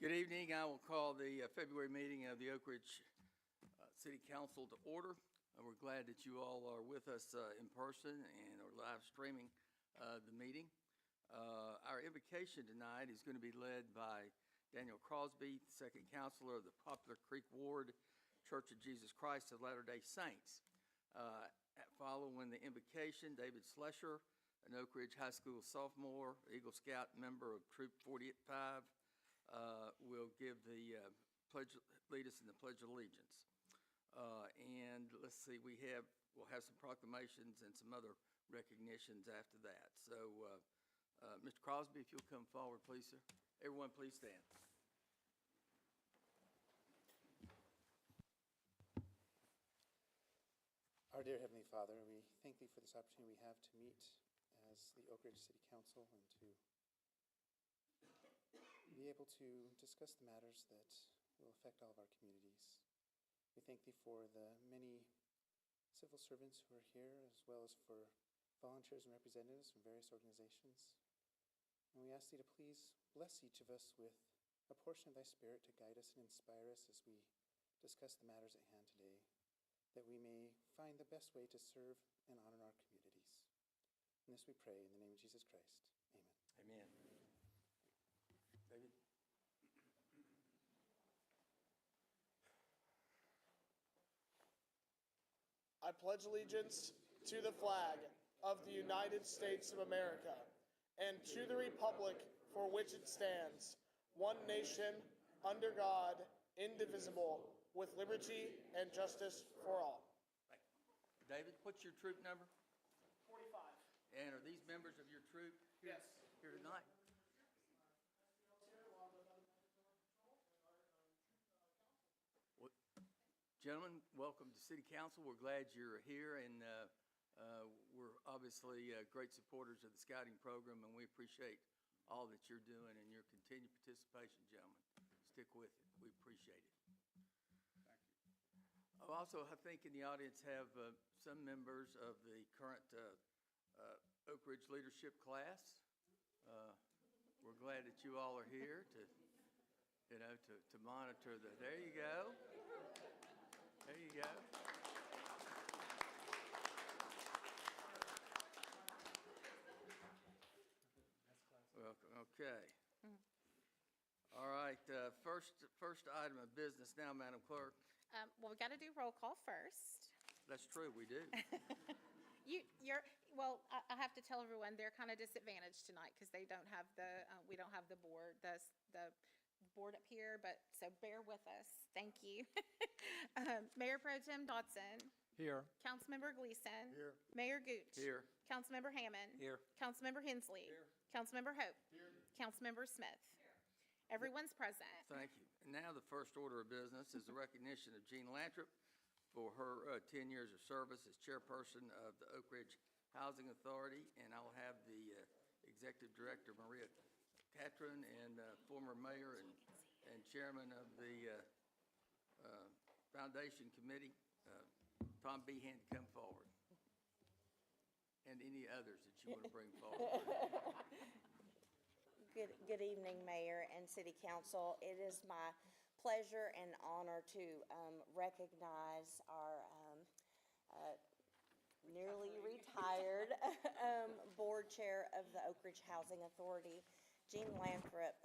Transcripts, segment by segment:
Good evening. I will call the February meeting of the Oak Ridge City Council to order. We're glad that you all are with us in person and are live streaming the meeting. Our invocation tonight is going to be led by Daniel Crosby, second counselor of the Poplar Creek Ward Church of Jesus Christ of Latter-day Saints. Following the invocation, David Slesher, an Oak Ridge High School sophomore, Eagle Scout member of Troop 45, will give the lead us in the Pledge of Allegiance. And let's see, we'll have some proclamations and some other recognitions after that. So, Mr. Crosby, if you'll come forward, please, sir. Everyone, please stand. Our dear Heavenly Father, we thank Thee for this opportunity we have to meet as the Oak Ridge City Council and to be able to discuss the matters that will affect all of our communities. We thank Thee for the many civil servants who are here, as well as for volunteers and representatives from various organizations. And we ask Thee to please bless each of us with a portion of Thy Spirit to guide us and inspire us as we discuss the matters at hand today, that we may find the best way to serve and honor our communities. And this we pray in the name of Jesus Christ. Amen. Amen. David? I pledge allegiance to the flag of the United States of America and to the republic for which it stands, one nation, under God, indivisible, with liberty and justice for all. David, what's your troop number? 45. And are these members of your troop Yes. here tonight? Well, gentlemen, welcome to City Council. We're glad you're here, and we're obviously great supporters of the scouting program, and we appreciate all that you're doing and your continued participation, gentlemen. Stick with it. We appreciate it. Thank you. Also, I think in the audience have some members of the current Oak Ridge leadership class. We're glad that you all are here to monitor the. There you go. There you go. Welcome. Okay. All right. First item of business now, Madam Clerk. Well, we got to do roll call first. That's true. We do. I have to tell everyone they're kind of disadvantaged tonight because they don't have we don't have the board, the board up here, but so bear with us. Thank you. Mayor Pro Tem Dodson. Here. Councilmember Gleason. Here. Mayor Gooch. Here. Councilmember Hammond. Here. Councilmember Hensley. Here. Councilmember Hope. Here. Councilmember Smith. Here. Everyone's present. Thank you. And now the first order of business is the recognition of Jean Lantrip for her 10 years of service as chairperson of the Oak Ridge Housing Authority. And I'll have the executive director, Maria Catron, and former mayor and chairman of the foundation committee, Tom Behan, come forward. And any others that you want to bring forward. Good evening, Mayor and City Council. It is my pleasure and honor to recognize our nearly retired board chair of the Oak Ridge Housing Authority. Jean Lantrip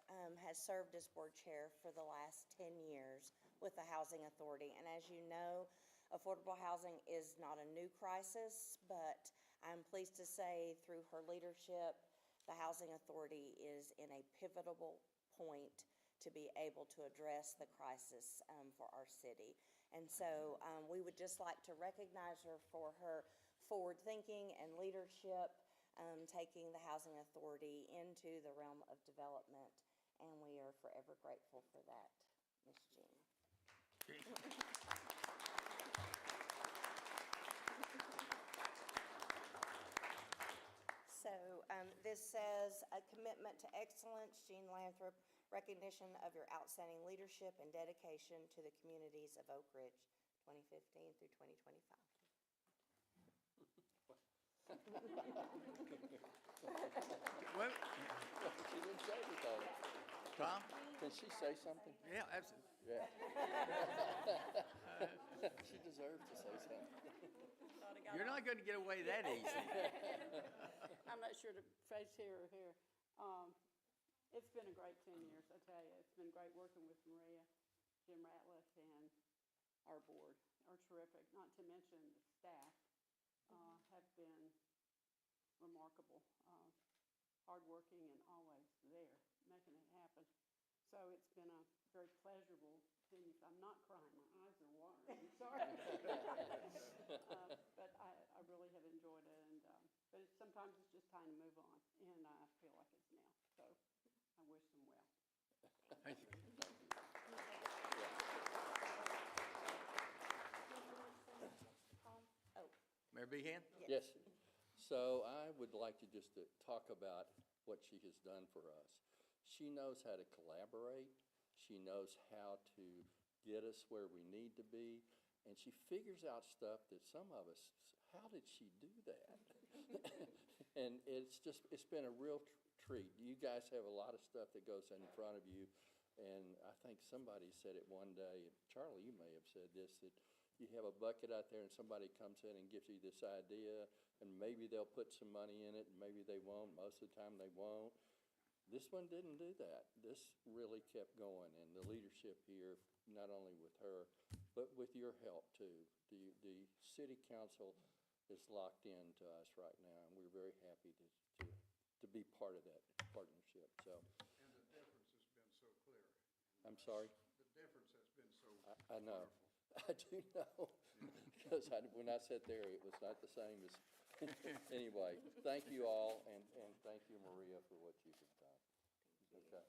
has served as board chair for the last 10 years with the Housing Authority. And as you know, affordable housing is not a new crisis, but I'm pleased to say through her leadership, the Housing Authority is in a pivotal point to be able to address the crisis for our city. And so we would just like to recognize her for her forward thinking and leadership, taking the Housing Authority into the realm of development. And we are forever grateful for that, Ms. Jean. So this says a commitment to excellence, Jean Lantrip, recognition of your outstanding leadership and dedication to the communities of Oak Ridge, 2015 through 2025. Well, She didn't say anything. Tom? Can she say something? Yeah, absolutely. Yeah. She deserves to say something. You're not going to get away that easy. I'm not sure to face here or here. It's been a great 10 years, I tell you. It's been great working with Maria, Jim Ratliff, and our board are terrific. Not to mention the staff have been remarkable, hardworking, and always there, making it happen. So it's been a very pleasurable 10 years. I'm not crying. My eyes are watering. I'm sorry. But I really have enjoyed it. But sometimes it's just time to move on, and I feel like it's now. So I wish them well. Thank you. Mayor Behan? Yes. So I would like to just talk about what she has done for us. She knows how to collaborate. She knows how to get us where we need to be. And she figures out stuff that some of us, how did she do that? And it's been a real treat. You guys have a lot of stuff that goes in front of you. And I think somebody said it one day, Charlie, you may have said this, that you have a bucket out there and somebody comes in and gives you this idea, and maybe they'll put some money in it, and maybe they won't. Most of the time they won't. This one didn't do that. This really kept going, and the leadership here, not only with her, but with your help too. The city council is locked in to us right now, and we're very happy to be part of that partnership. So. And the difference has been so clear. I'm sorry? The difference has been so I know. powerful. I do know, because when I sat there, it was not the same as, anyway, thank you all, and thank you, Maria, for what you have done. Okay.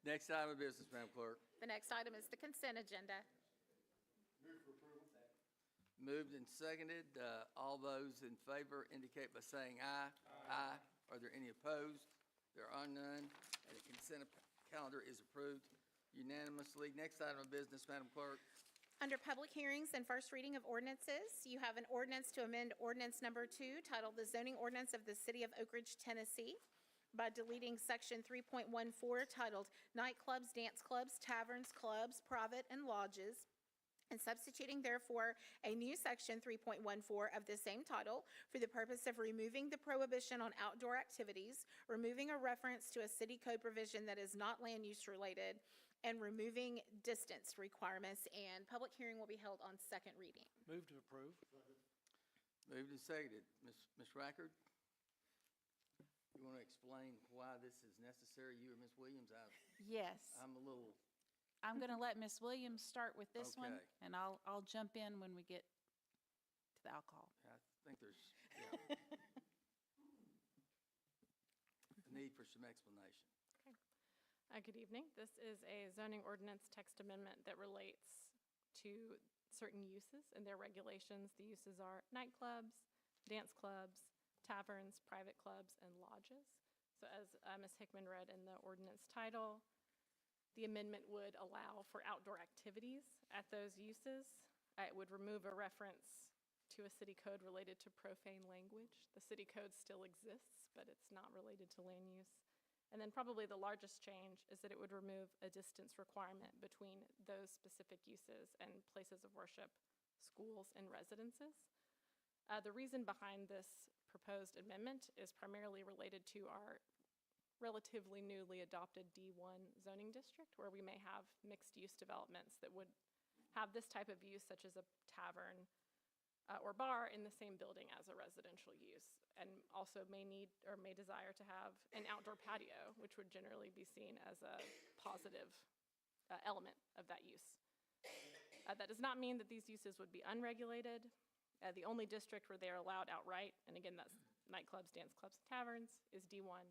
Next item of business, Madam Clerk. The next item is the consent agenda. Moved and seconded. All those in favor indicate by saying aye. Aye. Are there any opposed? There are none, and the consent calendar is approved unanimously. Next item of business, Madam Clerk. Under public hearings and first reading of ordinances, you have an ordinance to amend ordinance number 2 titled the zoning ordinance of the City of Oak Ridge, Tennessee by deleting section 3.14 titled nightclubs, dance clubs, taverns, clubs, private, and lodges, and substituting therefore a new section 3.14 of the same title for the purpose of removing the prohibition on outdoor activities, removing a reference to a city code provision that is not land use related, and removing distance requirements. And public hearing will be held on second reading. Move to approve. Moved and seconded. Ms. Rackard, you want to explain why this is necessary, you or Ms. Williams? Yes, I'm a little, I'm going to let Ms. Williams start with this one, Okay. and I'll jump in when we get to the alcohol. I think there's, a need for some explanation. Good evening. This is a zoning ordinance text amendment that relates to certain uses and their regulations. The uses are nightclubs, dance clubs, taverns, private clubs, and lodges. So as Ms. Hickman read in the ordinance title, the amendment would allow for outdoor activities at those uses. It would remove a reference to a city code related to profane language. The city code still exists, but it's not related to land use. And then probably the largest change is that it would remove a distance requirement between those specific uses and places of worship, schools, and residences. The reason behind this proposed amendment is primarily related to our relatively newly adopted D1 zoning district, where we may have mixed-use developments that would have this type of use, such as a tavern or bar in the same building as a residential use, and also may need or may desire to have an outdoor patio, which would generally be seen as a positive element of that use. That does not mean that these uses would be unregulated. The only district where they are allowed outright, and again, that's nightclubs, dance clubs, and taverns, is D1.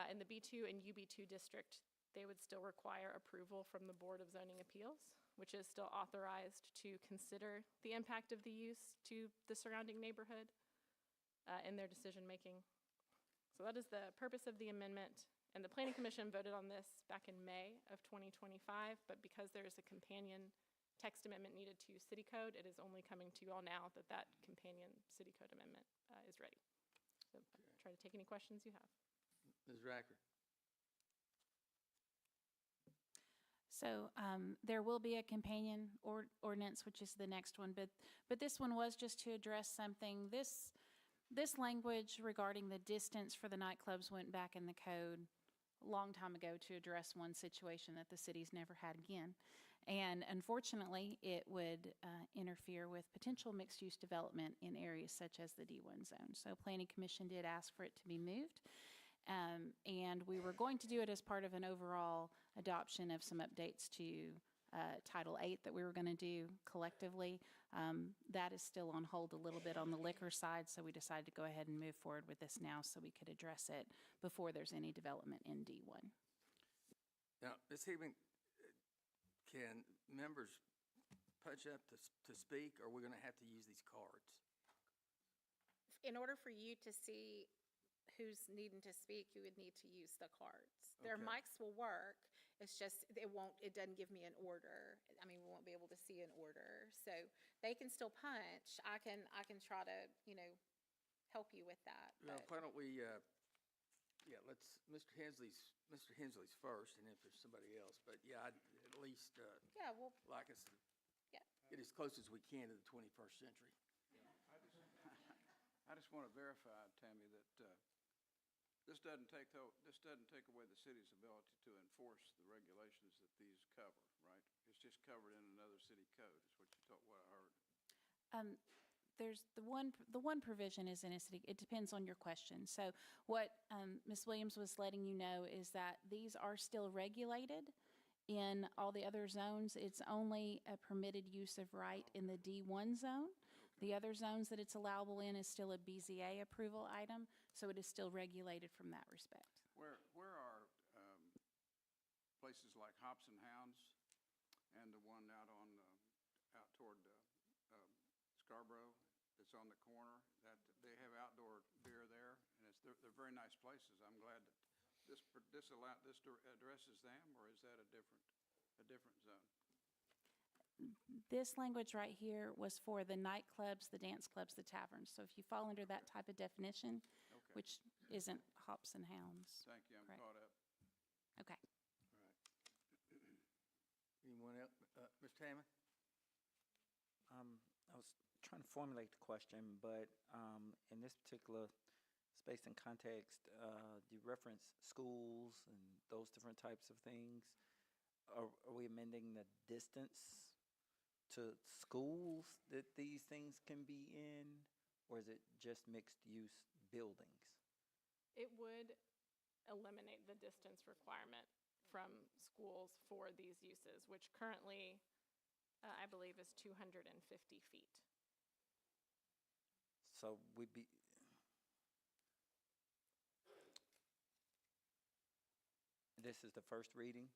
In the B2 and UB2 district, they would still require approval from the Board of Zoning Appeals, which is still authorized to consider the impact of the use to the surrounding neighborhood in their decision-making. So that is the purpose of the amendment, and the Planning Commission voted on this back in May of 2025, but because there is a companion text amendment needed to City Code, it is only coming to you all now that that companion City Code amendment is ready. So try to take any questions you have. Ms. Racker? So there will be a companion ordinance, which is the next one, but this one was just to address something. This language regarding the distance for the nightclubs went back in the code a long time ago to address one situation that the city's never had again. And unfortunately, it would interfere with potential mixed-use development in areas such as the D1 zone. So Planning Commission did ask for it to be moved. And we were going to do it as part of an overall adoption of some updates to Title 8 that we were going to do collectively. That is still on hold a little bit on the liquor side, so we decided to go ahead and move forward with this now so we could address it before there's any development in D1. Now, Ms. Hickman, can members punch up to speak, or we're going to have to use these cards? In order for you to see who's needing to speak, you would need to use the cards. Their Okay. mics will work, it's just, it doesn't give me an order. I mean, we won't be able to see an order. So they can still punch. I can try to, help you with that. Well, but- why don't we, let's, Mr. Hensley's first, and if there's somebody else, but yeah, I'd at least, Yeah, well, like us to Yeah. get as close as we can to the 21st century. I just want to verify, Tammy, that this doesn't take away the city's ability to enforce the regulations that these cover, right? It's just covered in another city code, is what I heard. There's the one provision is in a city, it depends on your question. So what Ms. Williams was letting you know is that these are still regulated in all the other zones. It's only a permitted use of right in the D1 zone. The other zones that it's allowable in is still a BZA approval item, so it is still regulated from that respect. Where are places like Hops and Hounds and the one out toward Scarborough that's on the corner, that they have outdoor beer there, and they're very nice places. I'm glad that this addresses them, or is that a different zone? This language right here was for the nightclubs, the dance clubs, the taverns. So if you fall under that type of definition, Okay. which isn't hops and hounds. Thank you, I'm Correct. caught up. Okay. All right. Anyone else? Mr. Hammond? I was trying to formulate the question, but in this particular space and context, you reference schools and those different types of things. Are we amending the distance to schools that these things can be in, or is it just mixed-use buildings? It would eliminate the distance requirement from schools for these uses, which currently, I believe, is 250 feet. So we'd be, this is the first reading?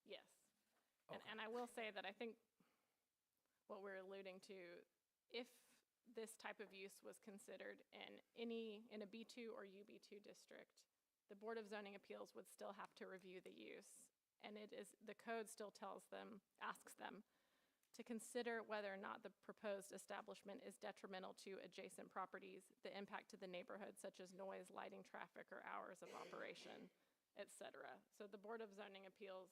Yes. And, Okay. and I will say that I think what we're alluding to, if this type of use was considered in a B2 or UB2 district, the Board of Zoning Appeals would still have to review the use. And the code still asks them to consider whether or not the proposed establishment is detrimental to adjacent properties, the impact to the neighborhood such as noise, lighting, traffic, or hours of operation, et cetera. So the Board of Zoning Appeals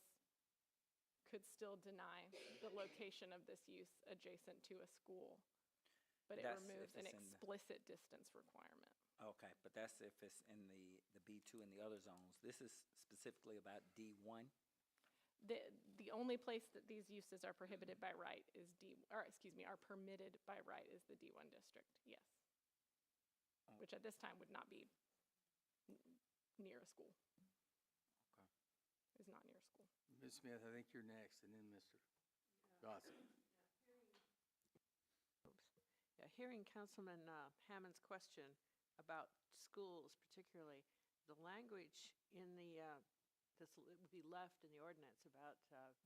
could still deny the location of this use adjacent to a school, but it That's removes if an it's in the- explicit distance requirement. Okay, but that's if it's in the B2 and the other zones. This is specifically about D1? The only place that these uses are prohibited by right is are permitted by right is the D1 district, yes. Oh. Which at this time would not be near a school. Okay. Is not near a school. Ms. Smith, I think you're next, and then Mr. Dodson. Yeah, hearing Councilman Hammond's question about schools particularly, the language in the, would be left in the ordinance about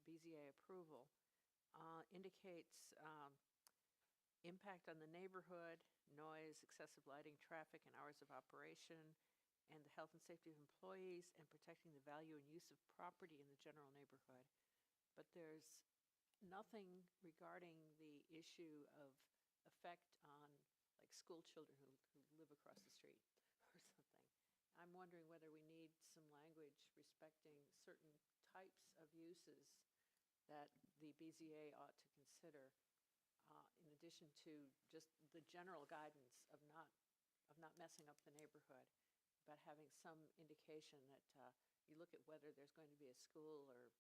BZA approval indicates impact on the neighborhood, noise, excessive lighting, traffic, and hours of operation, and the health and safety of employees, and protecting the value and use of property in the general neighborhood. But there's nothing regarding the issue of effect on like school children who live across the street or something. I'm wondering whether we need some language respecting certain types of uses that the BZA ought to consider, in addition to just the general guidance of not messing up the neighborhood, but having some indication that you look at whether there's going to be a school or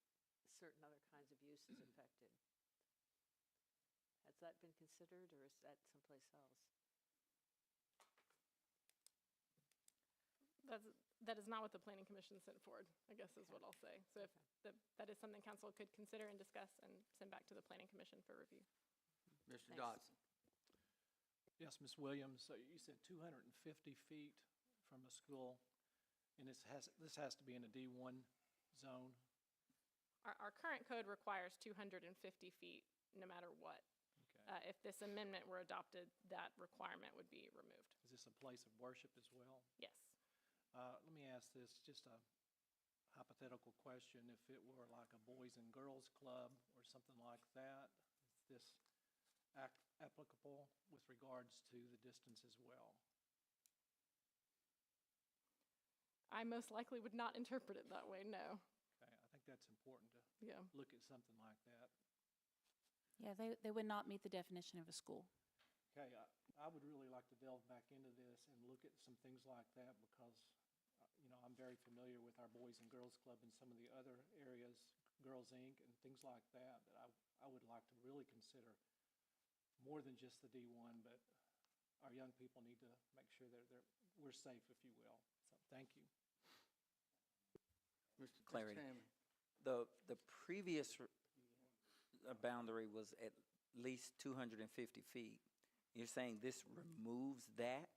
certain other kinds of uses affected. Has that been considered, or is that someplace else? That is not what the planning commission sent forward, I guess is what I'll say. So if that is something council could consider and discuss and send back to the planning commission for review. Mr. Thanks. Dodson. Yes, Ms. Williams, so you said 250 feet from a school, and this has to be in a D1 zone? Our current code requires 250 feet, no matter what. Okay. If this amendment were adopted, that requirement would be removed. Is this a place of worship as well? Yes. Let me ask this, just a hypothetical question. If it were like a Boys and Girls Club or something like that, is this applicable with regards to the distance as well? I most likely would not interpret it that way, no. Okay, I think that's important to Yeah. look at something like that. Yeah, they would not meet the definition of a school. Okay, I would really like to delve back into this and look at some things like that because, I'm very familiar with our Boys and Girls Club and some of the other areas, Girls Inc. and things like that, that I would like to really consider more than just the D1, but our young people need to make sure we're safe, if you will. So, thank you. Mr. Clarity. Hammond. The previous boundary was at least 250 feet. You're saying this removes that?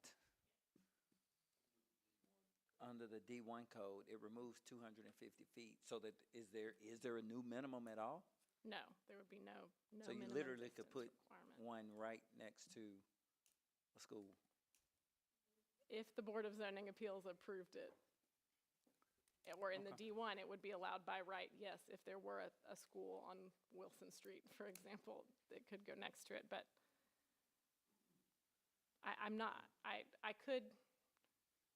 Under the D1 code, it removes 250 feet. So that is there a new minimum at all? No, there would be no So you minimum literally could distance put requirement. one right next to a school. If the Board of Zoning Appeals approved it, or in the D1, it would be allowed by right, yes. If there were a school on Wilson Street, for example, it could go next to it, but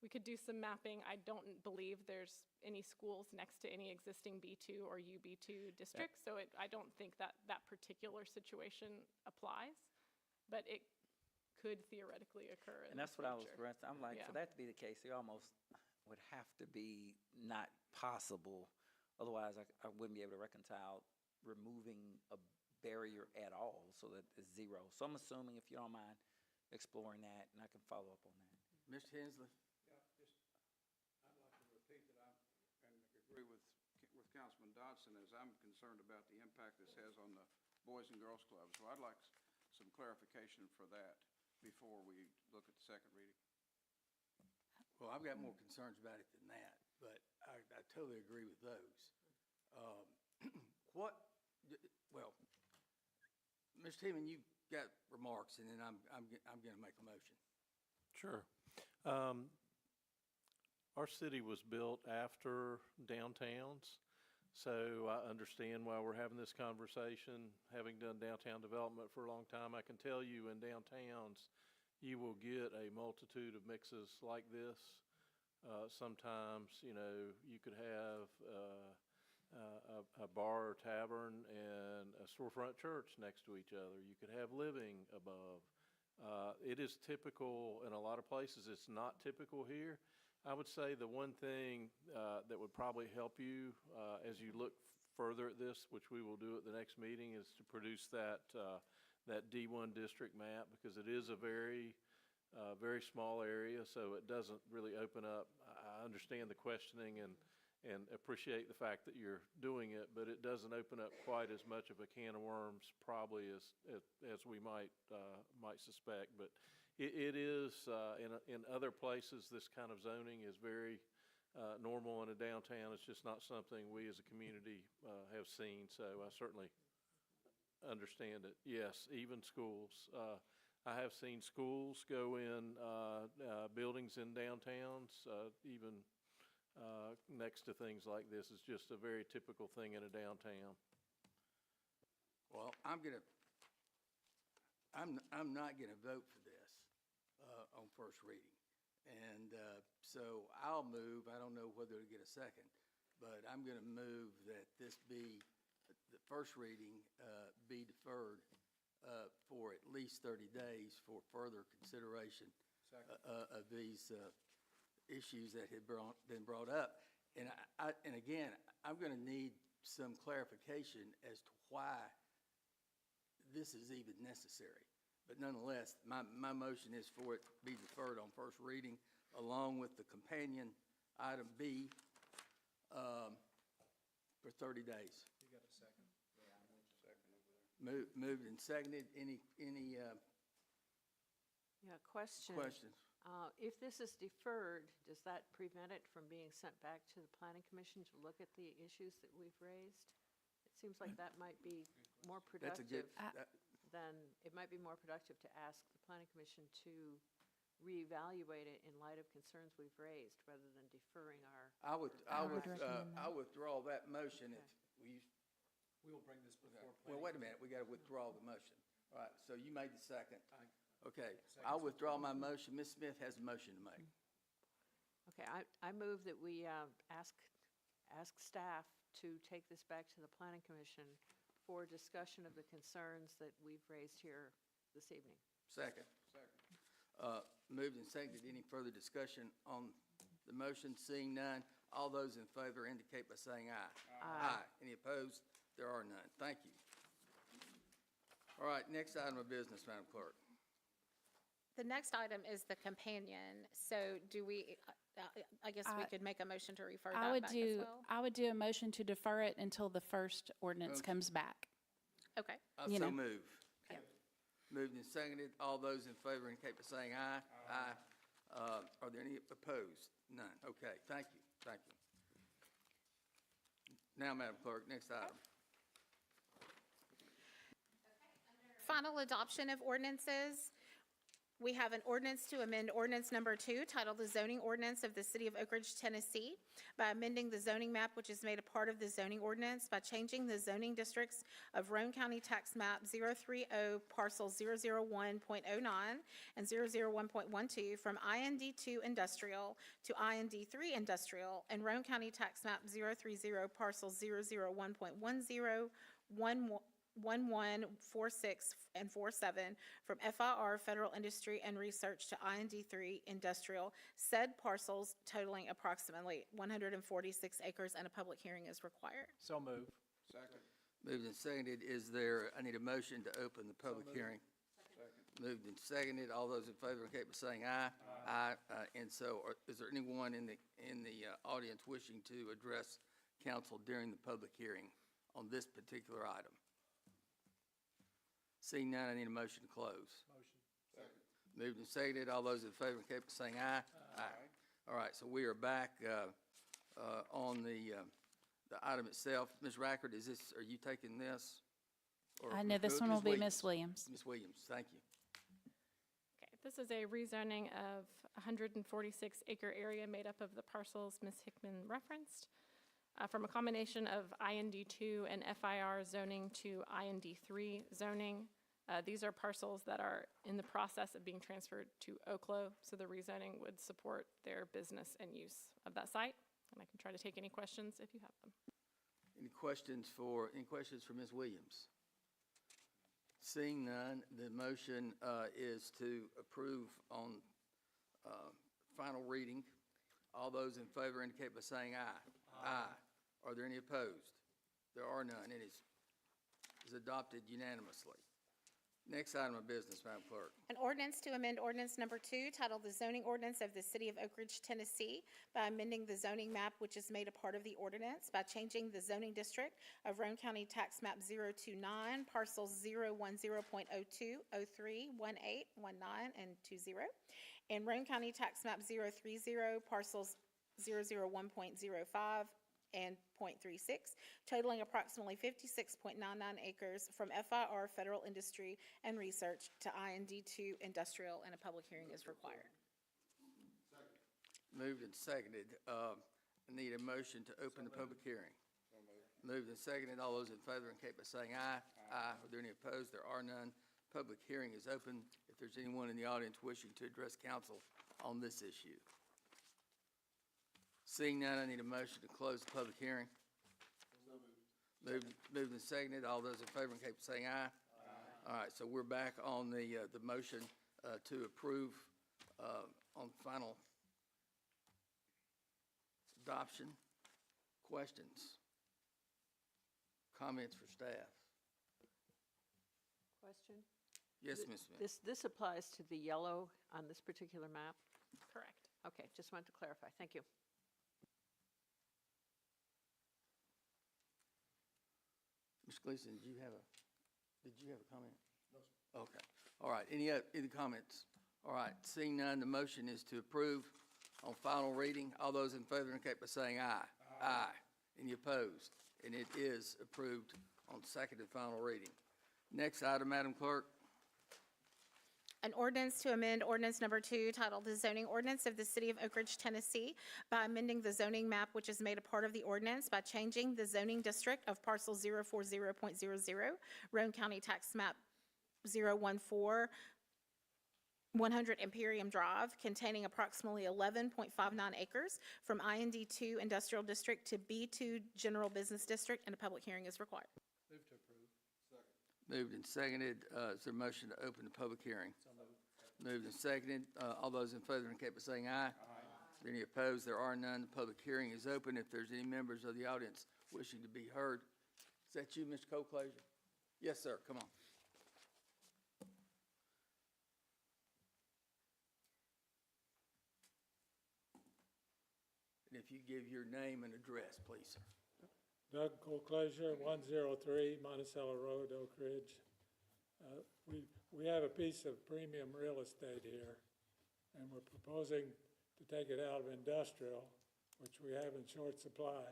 we could do some mapping. I don't believe there's any schools next to any existing B2 or UB2 districts, so I don't think that particular situation applies, but it could theoretically occur in And that's the what I was, future. I'm like, Yeah. for that to be the case, it almost would have to be not possible. Otherwise, I wouldn't be able to reconcile removing a barrier at all so that it's zero. So I'm assuming, if you don't mind exploring that, and I can follow up on that. Mr. Hensley. I'd like to repeat that and agree with Councilman Dodson, as I'm concerned about the impact this has on the Boys and Girls Club. So I'd like some clarification for that before we look at the second reading. Well, I've got more concerns about it than that, but I totally agree with those. Mr. Heeman, you've got remarks, and then I'm going to make a motion. Sure. Our city was built after downtowns, so I understand why we're having this conversation. Having done downtown development for a long time, I can tell you in downtowns, you will get a multitude of mixes like this. Sometimes, you could have a bar or tavern and a storefront church next to each other. You could have living above. It is typical in a lot of places. It's not typical here. I would say the one thing that would probably help you as you look further at this, which we will do at the next meeting, is to produce that D1 district map, because it is a very small area, so it doesn't really open up. I understand the questioning, and appreciate the fact that you're doing it, but it doesn't open up quite as much of a can of worms probably as we might suspect. But it is, in other places, this kind of zoning is very normal in a downtown. It's just not something we as a community have seen, so I certainly understand it. Yes, even schools. I have seen schools go in buildings in downtowns, even next to things like this. Is just a very typical thing in a downtown. Well, I'm not gonna vote for this on first reading. And so I'll move, I don't know whether to get a second, but I'm gonna move that this be, the first reading be deferred for at least 30 days for further consideration of these issues that had been brought up. And and again, I'm gonna need some clarification as to why this is even necessary. But nonetheless, my motion is for it to be deferred on first reading along with the companion item B for 30 days. You got a second? Moved and seconded. Any Question. questions? If this is deferred, does that prevent it from being sent back to the Planning Commission to look at the issues that we've raised? It seems like that might be more That's a good, productive then it might be more productive to ask the Planning Commission to reevaluate it in light of concerns we've raised, rather than deferring our. I would recommend that. I withdraw that motion if we, We will bring this before. well, wait a minute, we got to withdraw the motion. All right, so you made the second. I- Okay, I'll withdraw my motion. Ms. Smith has a motion to make. Okay, I move that we ask staff to take this back to the Planning Commission for discussion of the concerns that we've raised here this evening. Second. Moved and seconded. Any further discussion on the motion? Seeing none, all those in favor indicate by saying aye. Aye. Any opposed? There are none. Thank you. All right, next item of business, Madam Clerk. The next item is the companion. So do we, I guess we could make a motion to refer that back as well? I would do a motion to defer it until the first ordinance Okay. comes back. Okay. I You so know. move. Okay. Moved and seconded. All those in favor indicate by saying aye. Aye. Are there any opposed? None. Okay, thank you. Thank you. Now, Madam Clerk, next item. Final adoption of ordinances. We have an ordinance to amend ordinance number 2, titled the zoning ordinance of the city of Oak Ridge, Tennessee, by amending the zoning map, which is made a part of the zoning ordinance, by changing the zoning districts of Roane County Tax Map 030 parcel 001.09 and 001.12 from IND2 industrial to IND3 industrial, and Roane County Tax Map 030 parcel 001.10, 1146 and 47 from FIR Federal Industry and Research to IND3 Industrial, said parcels totaling approximately 146 acres, and a public hearing is required. So move. Second. Moved and seconded. Is there, I need a motion to open the public hearing. Moved and seconded. All those in favor indicate by saying aye. Aye. And so, is there anyone in the audience wishing to address council during the public hearing on this particular item? Seeing none, I need a motion to close. Motion. Moved and seconded. All those in favor indicate by saying aye. Aye. All right, so we are back on the item itself. Ms. Rackard, are you taking this? Or No, this one will be Ms. Williams. Ms. Williams, thank you. Okay, this is a rezoning of 146-acre area made up of the parcels Ms. Hickman referenced, from a combination of IND2 and FIR zoning to IND3 zoning. These are parcels that are in the process of being transferred to Oklo, so the rezoning would support their business and use of that site. And I can try to take any questions if you have them. Any questions for Ms. Williams? Seeing none, the motion is to approve on final reading. All those in favor indicate by saying aye. Aye. Are there any opposed? There are none. It is adopted unanimously. Next item of business, Madam Clerk. An ordinance to amend ordinance number 2 titled the zoning ordinance of the city of Oak Ridge, Tennessee by amending the zoning map which is made a part of the ordinance by changing the zoning district of Roane County Tax Map 029, parcels 010.02, 03, 18, 19, and 20, and Roane County Tax Map 030, parcels 001.05 and .36, totaling approximately 56.99 acres from FIR Federal Industry and Research to IND2 Industrial, and a public hearing is required. Moved and seconded. I need a motion to open the public hearing. Moved and seconded. All those in favor indicate by saying aye. Aye. Are there any opposed? There are none. Public hearing is open. If there's anyone in the audience wishing to address council on this issue. Seeing none, I need a motion to close the public hearing. Moved and seconded. All those in favor indicate by saying aye. Aye. All right, so we're back on the motion to approve on final adoption. Questions? Comments for staff? Question? Yes, Ms. Smith. This applies to the yellow on this particular map? Correct. Okay, just wanted to clarify. Thank you. Ms. Gleason, did you have a comment? No, sir. Okay. All right. Any comments? All right. Seeing none, the motion is to approve on final reading. All those in favor indicate by saying aye. Aye. Any opposed? And it is approved on second and final reading. Next item, Madam Clerk. An ordinance to amend ordinance number 2 titled the zoning ordinance of the city of Oak Ridge, Tennessee by amending the zoning map which is made a part of the ordinance by changing the zoning district of parcel 040.00, Roane County Tax Map 014, 100 Imperium Drive, containing approximately 11.59 acres from IND2 Industrial District to B2 General Business District, and a public hearing is required. Move to approve. Second. Moved and seconded. Is there a motion to open the public hearing? Moved and seconded. All those in favor indicate by saying aye. Aye. Any opposed? There are none. The public hearing is open. If there's any members of the audience wishing to be heard. Is that you, Mr. Coclaser? Yes, sir. Come on. And if you give your name and address, please, sir. Doug Coclaser, 103 Monticello Road, Oak Ridge. We have a piece of premium real estate here, and we're proposing to take it out of industrial, which we have in short supply,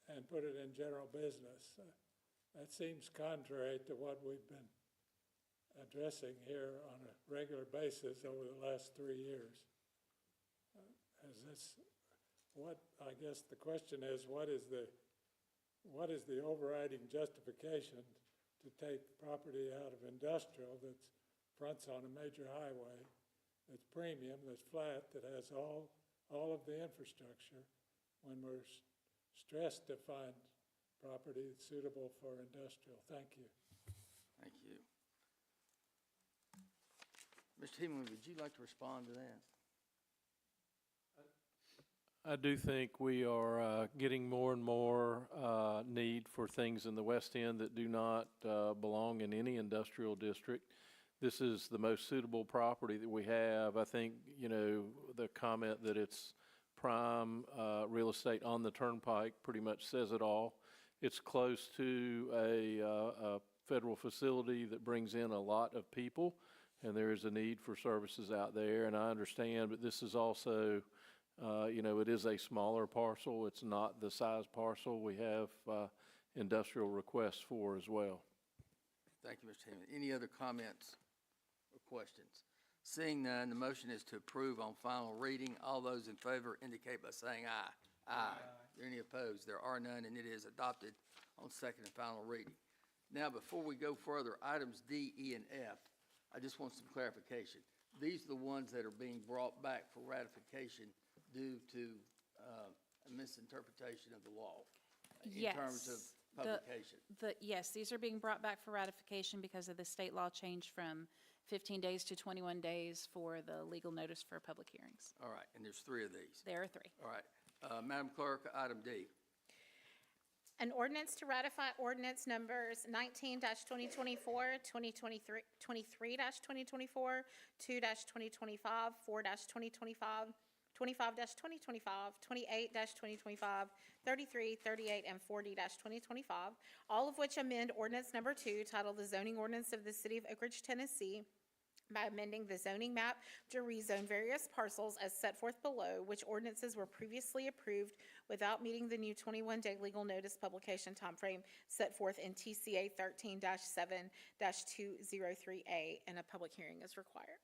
and put it in general business. That seems contrary to what we've been addressing here on a regular basis over the last 3 years. I guess the question is, what is the overriding justification to take property out of industrial that fronts on a major highway, that's premium, that's flat, that has all of the infrastructure, when we're stressed to find property that's suitable for industrial? Thank you. Thank you. Mr. Heeman, would you like to respond to that? I do think we are getting more and more need for things in the West End that do not belong in any industrial district. This is the most suitable property that we have. I think, the comment that it's prime real estate on the turnpike pretty much says it all. It's close to a federal facility that brings in a lot of people, and there is a need for services out there, and I understand, but this is also it is a smaller parcel. It's not the size parcel we have industrial requests for as well. Thank you, Mr. Heeman. Any other comments or questions? Seeing none, the motion is to approve on final reading. All those in favor indicate by saying aye. Aye. Are there any opposed? There are none, and it is adopted on second and final reading. Now, before we go further, items D, E, and F, I just want some clarification. These are the ones that are being brought back for ratification due to a misinterpretation of the law in terms of publication. Yes, these are being brought back for ratification because of the state law change from 15 days to 21 days for the legal notice for public hearings. All right, and there's 3 of these. There are 3. All right. Madam Clerk, item D. An ordinance to ratify ordinance numbers 19-2024, 2023, 23-2024, 2-2025, 4-2025, 25-2025, 28-2025, 33, 38, and 40-2025, all of which amend ordinance number 2, titled the zoning ordinance of the City of Oak Ridge, Tennessee, by amending the zoning map to rezone various parcels as set forth below, which ordinances were previously approved without meeting the new 21-day legal notice publication timeframe set forth in TCA 13-7-203A, and a public hearing is required.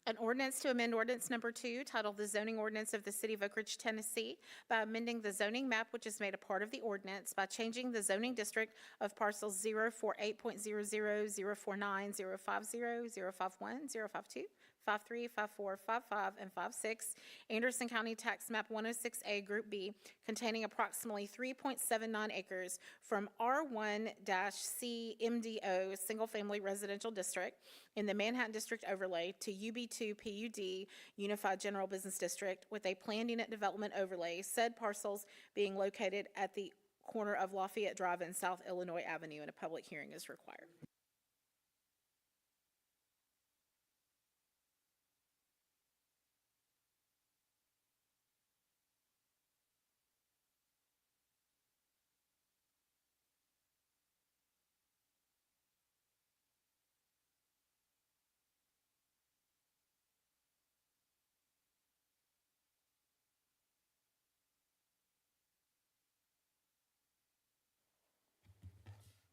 An ordinance to amend ordinance number 2, titled the zoning ordinance of the City of Oak Ridge, Tennessee, by amending the zoning map which is made a part of the ordinance by changing the zoning district of parcels 048.00, 049, 050, 051, 052, 53, 54, 55, and 56, Anderson County Tax Map 106A, Group B, containing approximately 3.79 acres from R1-C MDO, Single Family Residential District, in the Manhattan District Overlay to UB2 PUD, Unified General Business District, with a planned unit development overlay, said parcels being located at the corner of Lafayette Drive and South Illinois Avenue, and a public hearing is required.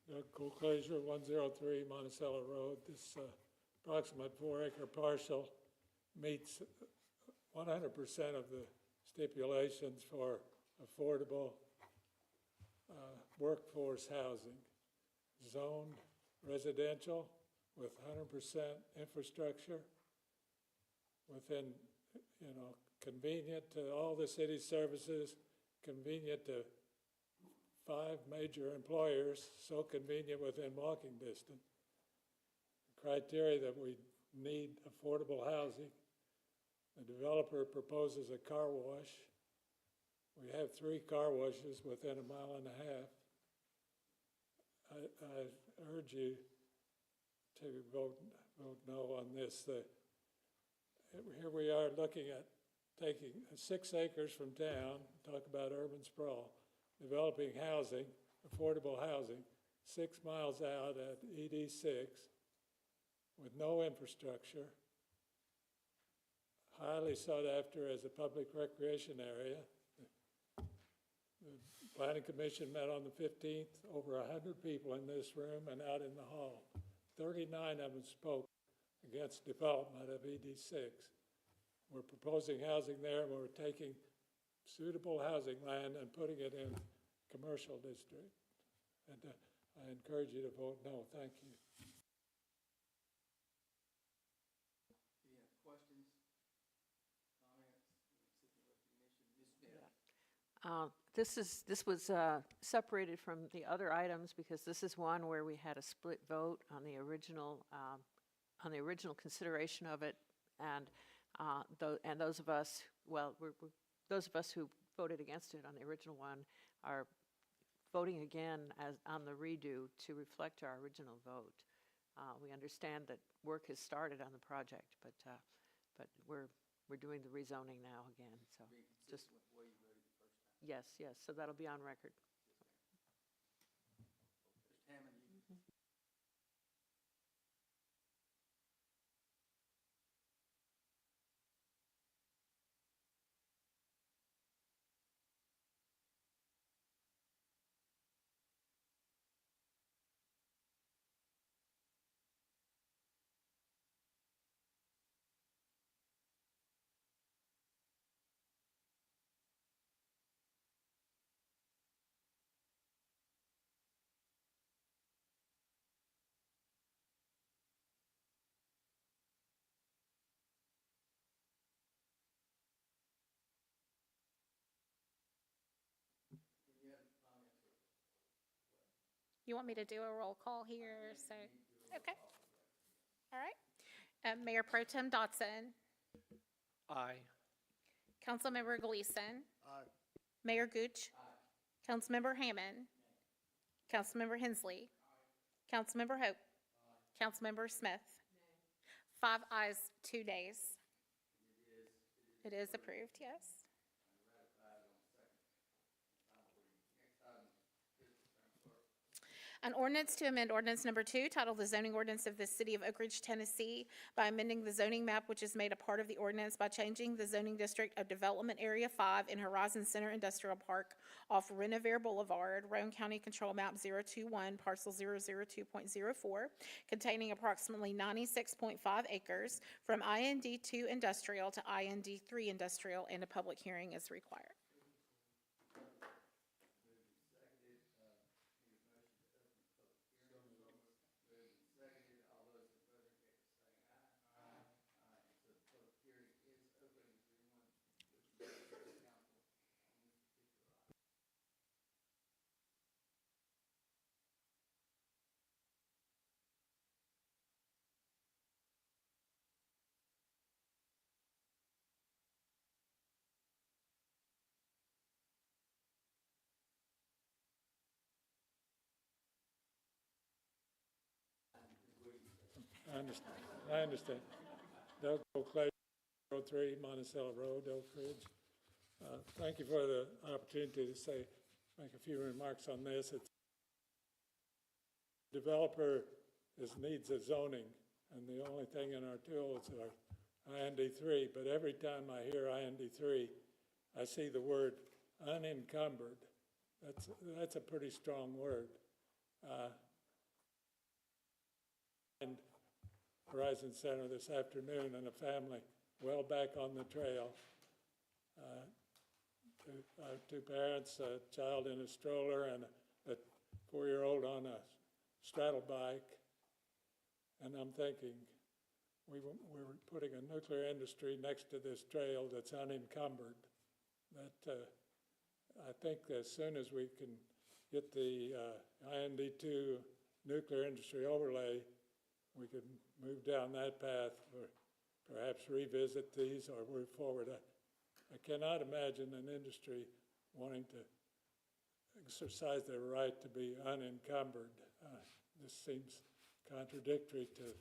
Doug Colclaser, 103 Monticello Road. This approximate 4-acre parcel meets 100% of the stipulations for affordable workforce housing. Zoned residential with 100% infrastructure within, convenient to all the city services, convenient to 5 major employers, so convenient within walking distance. The criteria that we need affordable housing. The developer proposes a car wash. We have 3 car washes within 1.5 miles. I urge you to vote no on this. Here we are looking at taking 6 acres from town, talk about urban sprawl, developing housing, affordable housing, 6 miles out at ED6 with no infrastructure, highly sought after as a public recreation area. The Planning Commission met on the 15th, over 100 people in this room and out in the hall. 39 of them spoke against development of ED6. We're proposing housing there, and we're taking suitable housing land and putting it in commercial district. And I encourage you to vote no. Thank you. Any questions, comments, recognition? Ms. Smith? This was separated from the other items because this is one where we had a split vote on the original consideration of it, and those of us, those of us who voted against it on the original one are voting again on the redo to reflect our original vote. We understand that work has started on the project, but we're doing the rezoning now again. So just With the way you voted the first time. yes. So that'll be on record. Mr. Hammond, you You want me to do a roll call here, so, okay. All right. Mayor Pro Tem Dotson. Aye. Councilmember Gleason. Aye. Mayor Gooch. Councilmember Hammond. Councilmember Hensley. Councilmember Hope. Councilmember Smith. 5 ayes, 2 nays. It is approved, yes. An ordinance to amend ordinance number 2, titled the zoning ordinance of the city of Oak Ridge, Tennessee, by amending the zoning map which is made a part of the ordinance by changing the zoning district of Development Area 5 in Horizon Center Industrial Park off Renovare Boulevard, Roane County Control Map 021, parcel 002.04, containing approximately 96.5 acres from IND2 Industrial to IND3 Industrial, and a public hearing is required. I understand. Doug Clay, 03 Monticello Road, Oak Ridge. Thank you for the opportunity to make a few remarks on this. Developer needs a zoning, and the only thing in our tools are IND3, but every time I hear IND3, I see the word unencumbered. That's a pretty strong word. And Horizon Center this afternoon, and a family well back on the trail. Two parents, a child in a stroller, and a 4-year-old on a straddle bike. And I'm thinking, we're putting a nuclear industry next to this trail that's unencumbered. I think as soon as we can get the IND2 nuclear industry overlay, we could move down that path, or perhaps revisit these or move forward. I cannot imagine an industry wanting to exercise their right to be unencumbered. This seems contradictory to,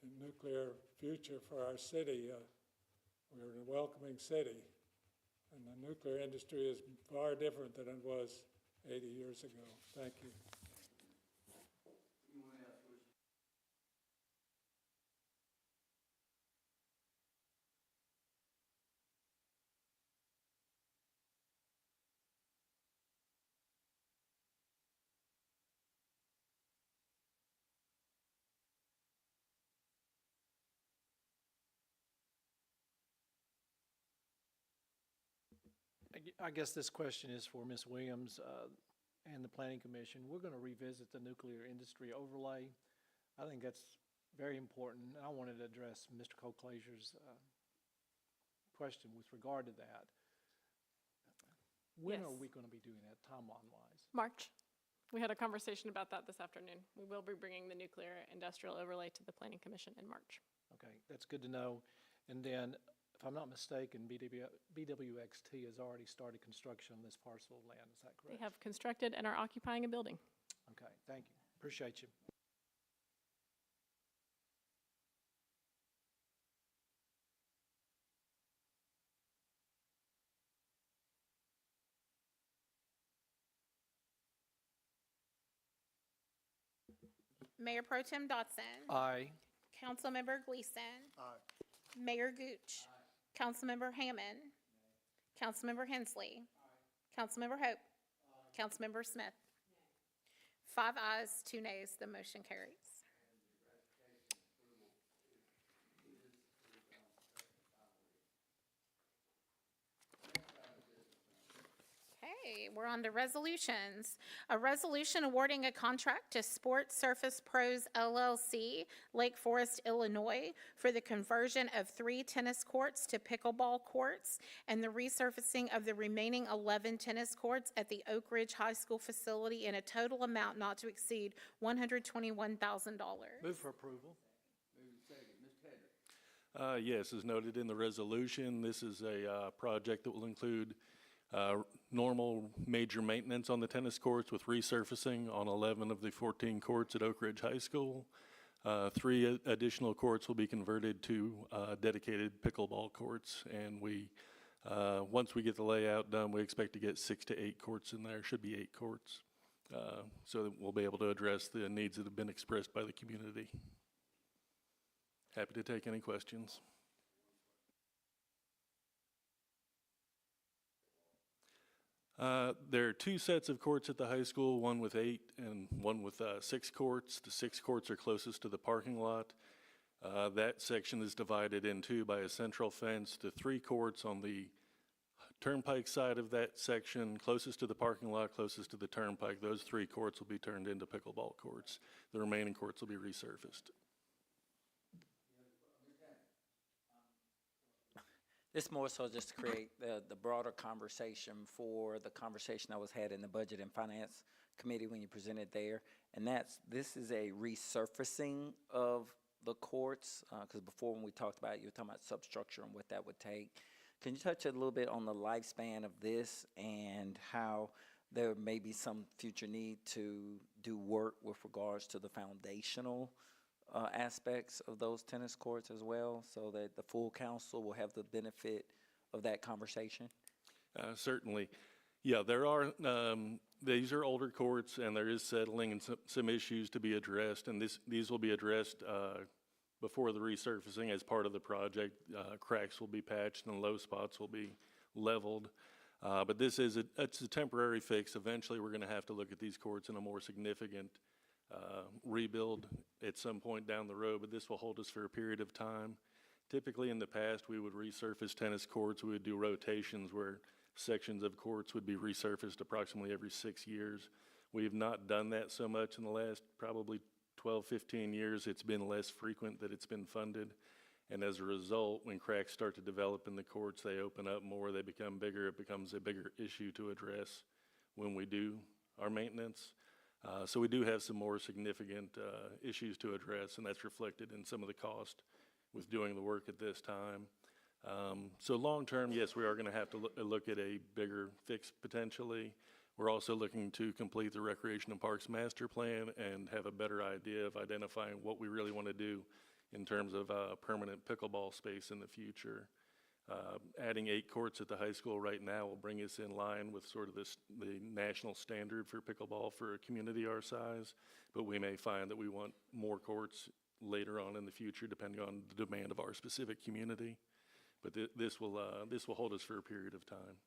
the nuclear future for our city. We're a welcoming city, and the nuclear industry is far different than it was 80 years ago. Thank you. I guess this question is for Ms. Williams and the Planning Commission. We're going to revisit the nuclear industry overlay. I think that's very important. I wanted to address Mr. Colclasur's question with regard to that. When are we going to be doing that, timeline-wise? March. We had a conversation about that this afternoon. We will be bringing the nuclear industrial overlay to the Planning Commission in March. Okay, that's good to know. And then, if I'm not mistaken, BWXT has already started construction on this parcel of land. Is that correct? They have constructed and are occupying a building. Okay, thank you. Appreciate you. Mayor Pro Tem Dotson. Aye. Councilmember Gleason. Aye. Mayor Gooch. Councilmember Hammond. Councilmember Hensley. Councilmember Hope. Councilmember Smith. 5 ayes, 2 nays, the motion carries. Okay. Okay, we're on to resolutions. A resolution awarding a contract to Sport Surface Pros LLC, Lake Forest, Illinois, for the conversion of 3 tennis courts to pickleball courts and the resurfacing of the remaining 11 tennis courts at the Oak Ridge High School facility in a total amount not to exceed $121,000. Move for approval. Yes, as noted in the resolution, this is a project that will include normal major maintenance on the tennis courts with resurfacing on 11 of the 14 courts at Oak Ridge High School. 3 additional courts will be converted to dedicated pickleball courts, and once we get the layout done, we expect to get 6 to 8 courts in there. Should be 8 courts, so that we'll be able to address the needs that have been expressed by the community. Happy to take any questions. There are 2 sets of courts at the high school, one with 8 and one with 6 courts. The 6 courts are closest to the parking lot. That section is divided in 2 by a central fence. The 3 courts on the turnpike side of that section, closest to the parking lot, closest to the turnpike, those 3 courts will be turned into pickleball courts. The remaining courts will be resurfaced. This more so just to create the broader conversation for the conversation that was had in the Budget and Finance Committee when you presented there. And this is a resurfacing of the courts, because before when we talked about it, you were talking about substructure and what that would take. Can you touch a little bit on the lifespan of this and how there may be some future need to do work with regards to the foundational aspects of those tennis courts as well, so that the full council will have the benefit of that conversation? Certainly. Yeah, these are older courts, and there is settling and some issues to be addressed, and these will be addressed before the resurfacing as part of the project. Cracks will be patched and low spots will be leveled. But it's a temporary fix. Eventually, we're going to have to look at these courts in a more significant rebuild at some point down the road, but this will hold us for a period of time. Typically in the past, we would resurface tennis courts. We would do rotations where sections of courts would be resurfaced approximately every 6 years. We have not done that so much in the last probably 12, 15 years. It's been less frequent that it's been funded. And as a result, when cracks start to develop in the courts, they open up more, they become bigger. It becomes a bigger issue to address when we do our maintenance. So we do have some more significant issues to address, and that's reflected in some of the cost with doing the work at this time. So long term, yes, we are going to have to look at a bigger fix potentially. We're also looking to complete the Recreation and Parks Master Plan and have a better idea of identifying what we really want to do in terms of permanent pickleball space in the future. Adding 8 courts at the high school right now will bring us in line with sort of the national standard for pickleball for a community our size, but we may find that we want more courts later on in the future depending on the demand of our specific community. But this will hold us for a period of time.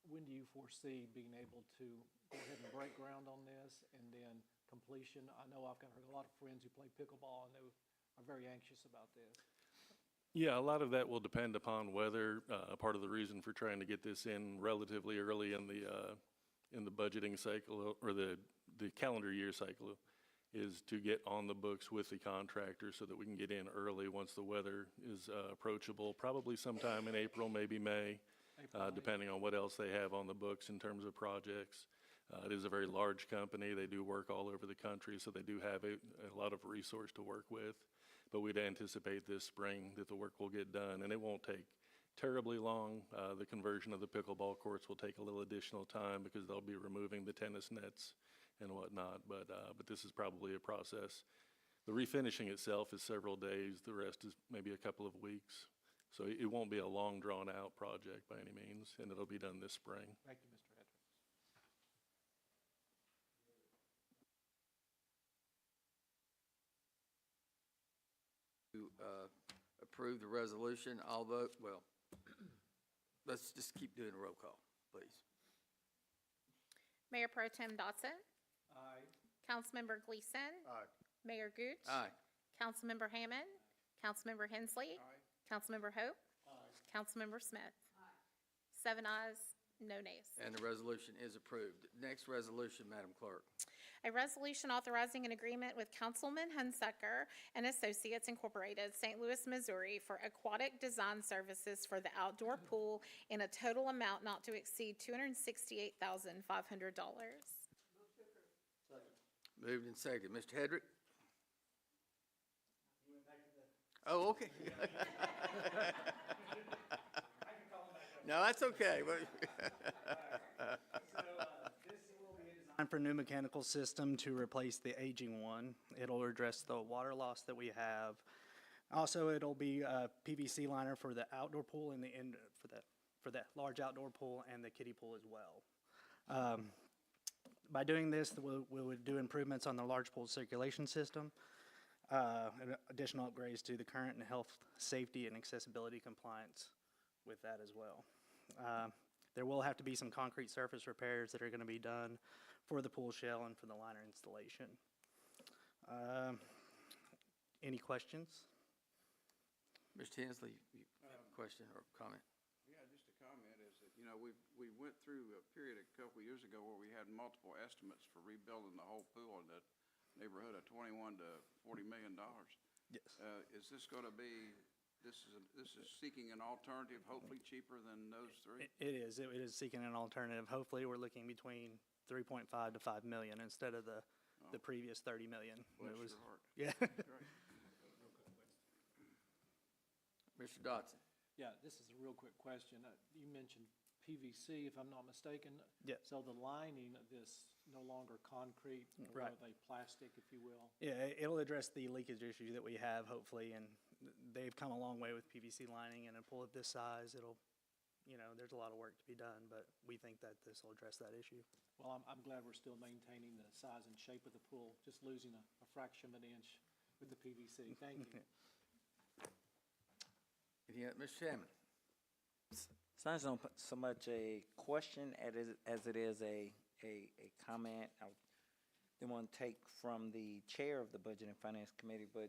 When do you foresee being able to go ahead and break ground on this and then completion? I know I've got a lot of friends who play pickleball and they are very anxious about this. Yeah, a lot of that will depend upon weather. Part of the reason for trying to get this in relatively early in the budgeting cycle or the calendar year cycle is to get on the books with the contractor so that we can get in early once the weather is approachable, probably sometime in April, maybe May. Depending on what else they have on the books in terms of projects. It is a very large company. They do work all over the country, so they do have a lot of resource to work with. But we'd anticipate this spring that the work will get done, and it won't take terribly long. The conversion of the pickleball courts will take a little additional time because they'll be removing the tennis nets and whatnot, but this is probably a process. The refinishing itself is several days. The rest is maybe a couple of weeks. So it won't be a long, drawn-out project by any means, and it'll be done this spring. Thank you, Mr. Hedrick. To approve the resolution, although, well, let's just keep doing a roll call, please. Mayor Pro Tem Dotson. Aye. Councilmember Gleason. Aye. Mayor Gooch. Aye. Councilmember Hammond. Councilmember Hensley. Councilmember Hope. Councilmember Smith. 7 ayes, no nays. And the resolution is approved. Next resolution, Madam Clerk. A resolution authorizing an agreement with Councilman Hunsucker and Associates Incorporated, St. Louis, Missouri, for aquatic design services for the outdoor pool in a total amount not to exceed $268,500. Moved and seconded. Mr. Hedrick? Oh, okay. No, that's okay. Designed for a new mechanical system to replace the aging one. It'll address the water loss that we have. Also, it'll be a PVC liner for the outdoor pool and for the large outdoor pool and the kiddie pool as well. By doing this, we would do improvements on the large pool circulation system, and additional upgrades to the current and health, safety, and accessibility compliance with that as well. There will have to be some concrete surface repairs that are going to be done for the pool shell and for the liner installation. Any questions? Mr. Hensley, you have a question or comment? Yeah, just a comment is that, you know, we went through a period a couple of years ago where we had multiple estimates for rebuilding the whole pool in that neighborhood of $21 to $40 million. Yes. Is this going to be, this is seeking an alternative, hopefully cheaper than those three? It is. It is seeking an alternative. Hopefully, we're looking between 3.5 to 5 million instead of the previous 30 million. Bless It was, your heart. yeah. Great. Mr. Dodson? Yeah, this is a real quick question. You mentioned PVC, if I'm not mistaken. Yeah. So the lining of this no longer concrete, Right. or they plastic, if you will? Yeah, it'll address the leakage issue that we have, hopefully, and they've come a long way with PVC lining, and a pool of this size, it'll, you know, there's a lot of work to be done, but we think that this will address that issue. Well, I'm glad we're still maintaining the size and shape of the pool, just losing a fraction of an inch with the PVC. Thank you. Mr. Salmon? It's not so much a question as it is a comment. I didn't want to take from the chair of the Budget and Finance Committee, but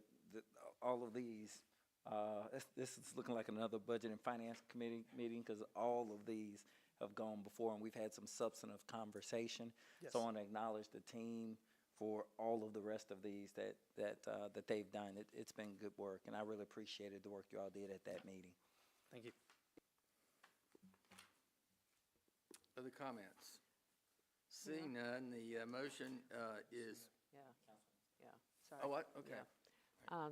all of these, this is looking like another Budget and Finance Committee meeting because all of these have gone before and we've had some substantive conversation. Yes. So I want to acknowledge the team for all of the rest of these that they've done. It's been good work, and I really appreciated the work you all did at that meeting. Thank you. Other comments? Seeing none, the motion is, Sorry. oh, what? Okay. Yeah.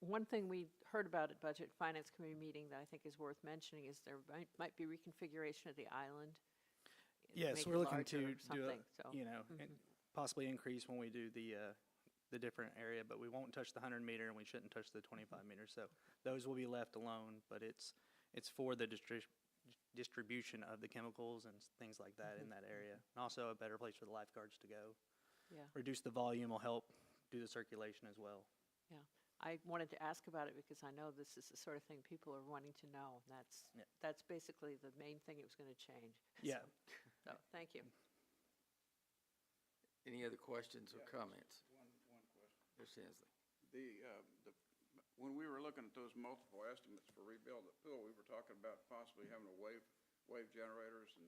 One thing we heard about at Budget Finance Committee meeting that I think is worth mentioning is there might be reconfiguration of the island. Yes, make we're it looking larger to or do, something, so, you know, and possibly increase when we do the different area, but we won't touch the 100 meter and we shouldn't touch the 25 meters. So those will be left alone, but it's for the distribution of the chemicals and things like that in that area. And also a better place for the lifeguards to go. Yeah. Reduce the volume will help do the circulation as well. Yeah, I wanted to ask about it because I know this is the sort of thing people are wanting to know. And that's basically the main thing it was going to change. Yeah. So, thank you. Any other questions or comments? One question. Mr. Hensley? When we were looking at those multiple estimates for rebuild the pool, we were talking about possibly having a wave generators and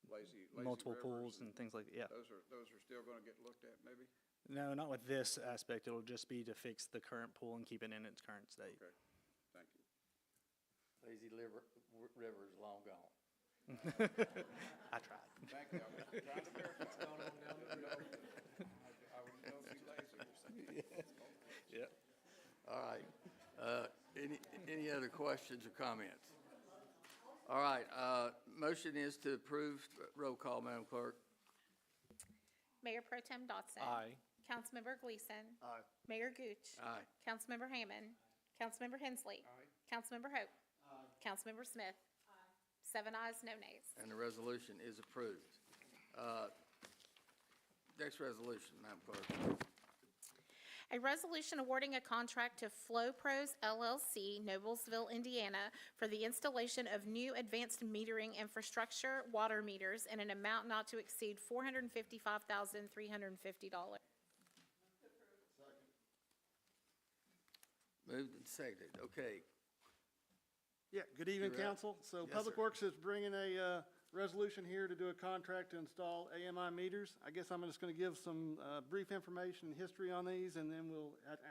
lazy Multiple rivers pools and things like that, yeah. Those are still going to get looked at, maybe? No, not with this aspect. It'll just be to fix the current pool and keep it in its current state. Okay, thank you. Lazy river is long gone. I tried. Thank you. I was trying to verify. What's going on down the road? I would know if you lazy or something. Yeah. All right. Any other questions or comments? All right, motion is to approve. Roll call, Madam Clerk. Mayor Pro Tem Dotson. Aye. Councilmember Gleason. Aye. Mayor Gooch. Aye. Councilmember Hammond. Councilmember Hensley. Aye. Councilmember Hope. Councilmember Smith. 7 ayes, no nays. And the resolution is approved. Next resolution, Madam Clerk. A resolution awarding a contract to Flow Pros LLC, Noblesville, Indiana, for the installation of new advanced metering infrastructure water meters in an amount not to exceed $455,350. Moved and seconded. Okay. Yeah, good evening, You're up. council. So Yes, Public sir. Works is bringing a resolution here to do a contract to install AMI meters. I guess I'm just going to give some brief information and history on these, and then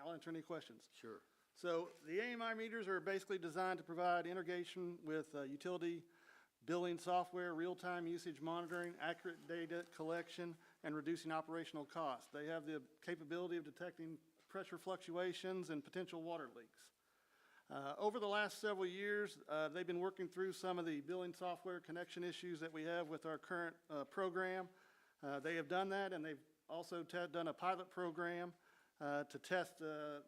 I'll answer any questions. Sure. So the AMI meters are basically designed to provide integration with utility billing software, real-time usage monitoring, accurate data collection, and reducing operational costs. They have the capability of detecting pressure fluctuations and potential water leaks. Over the last several years, they've been working through some of the billing software connection issues that we have with our current program. They have done that, and they've also done a pilot program to test the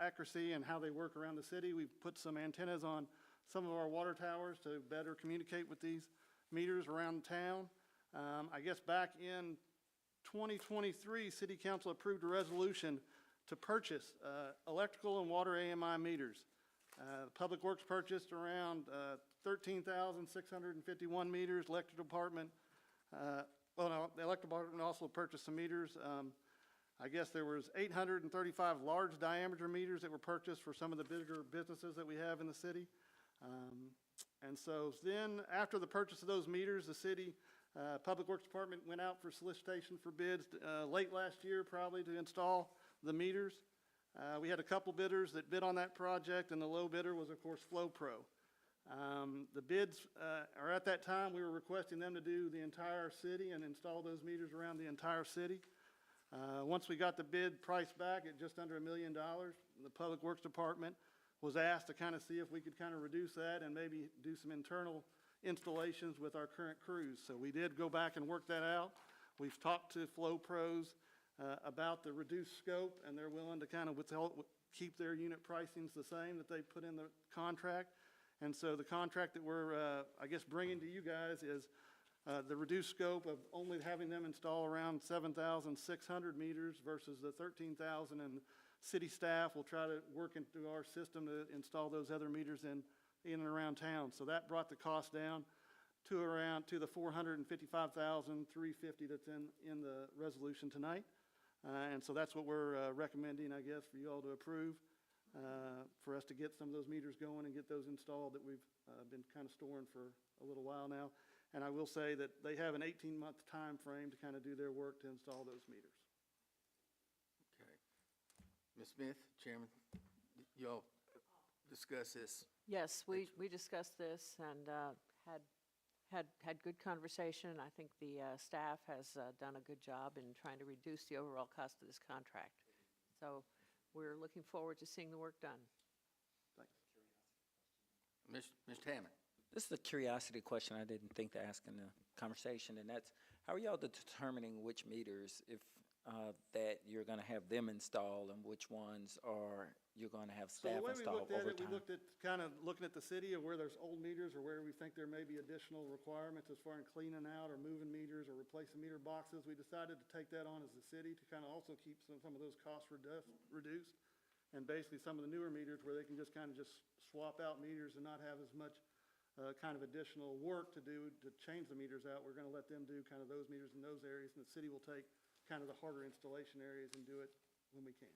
accuracy and how they work around the city. We've put some antennas on some of our water towers to better communicate with these meters around town. I guess back in 2023, City Council approved a resolution to purchase electrical and water AMI meters. Public Works purchased around 13,651 meters. Electric Department, the Electric Department also purchased some meters. I guess there was 835 large diameter meters that were purchased for some of the bigger businesses that we have in the city. And so then, after the purchase of those meters, the city Public Works Department went out for solicitation for bids late last year, probably, to install the meters. We had a couple bidders that bid on that project, and the low bidder was, of course, FlowPro. The bids are at that time, we were requesting them to do the entire city and install those meters around the entire city. Once we got the bid price back at just under $1 million, the Public Works Department was asked to kind of see if we could kind of reduce that and maybe do some internal installations with our current crews. So we did go back and work that out. We've talked to FlowPros about the reduced scope, and they're willing to kind of keep their unit pricings the same that they put in the contract. And so the contract that we're, I guess, bringing to you guys is the reduced scope of only having them install around 7,600 meters versus the 13,000, and city staff will try to work into our system to install those other meters in and around town. So that brought the cost down to the $455,350 that's in the resolution tonight. And so that's what we're recommending, I guess, for you all to approve, for us to get some of those meters going and get those installed that we've been kind of storing for a little while now. And I will say that they have an 18-month time frame to kind of do their work to install those meters. Okay. Ms. Smith, Chairman, you all discuss this. Yes, we discussed this and had good conversation. I think the staff has done a good job in trying to reduce the overall cost of this contract. So we're looking forward to seeing the work done. Ms. Hammond. This is a curiosity question I didn't think to ask in the conversation, and that's, how are y'all determining which meters, if that you're going to have them install, and which ones are you're going to have staff install over time? We looked at kind of looking at the city of where there's old meters or where we think there may be additional requirements as far as cleaning out or moving meters or replacing meter boxes. We decided to take that on as a city to kind of also keep some of those costs reduced. And basically some of the newer meters where they can just kind of swap out meters and not have as much kind of additional work to do to change the meters out. We're going to let them do kind of those meters in those areas, and the city will take kind of the harder installation areas and do it when we can.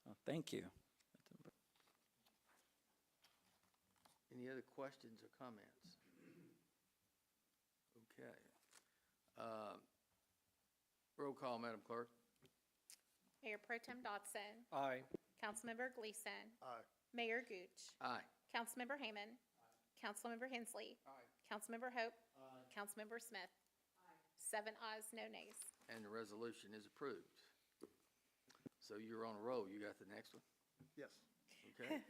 Oh, thank you. Any other questions or comments? Okay. Roll call, Madam Clerk. Mayor Pro Tem Dodson. Aye. Councilmember Gleason. Aye. Mayor Gooch. Aye. Councilmember Hammond. Councilmember Hensley. Aye. Councilmember Hope. Councilmember Smith. 7 ayes, no nays. And the resolution is approved. So you're on a roll. You got the next one? Yes. Okay.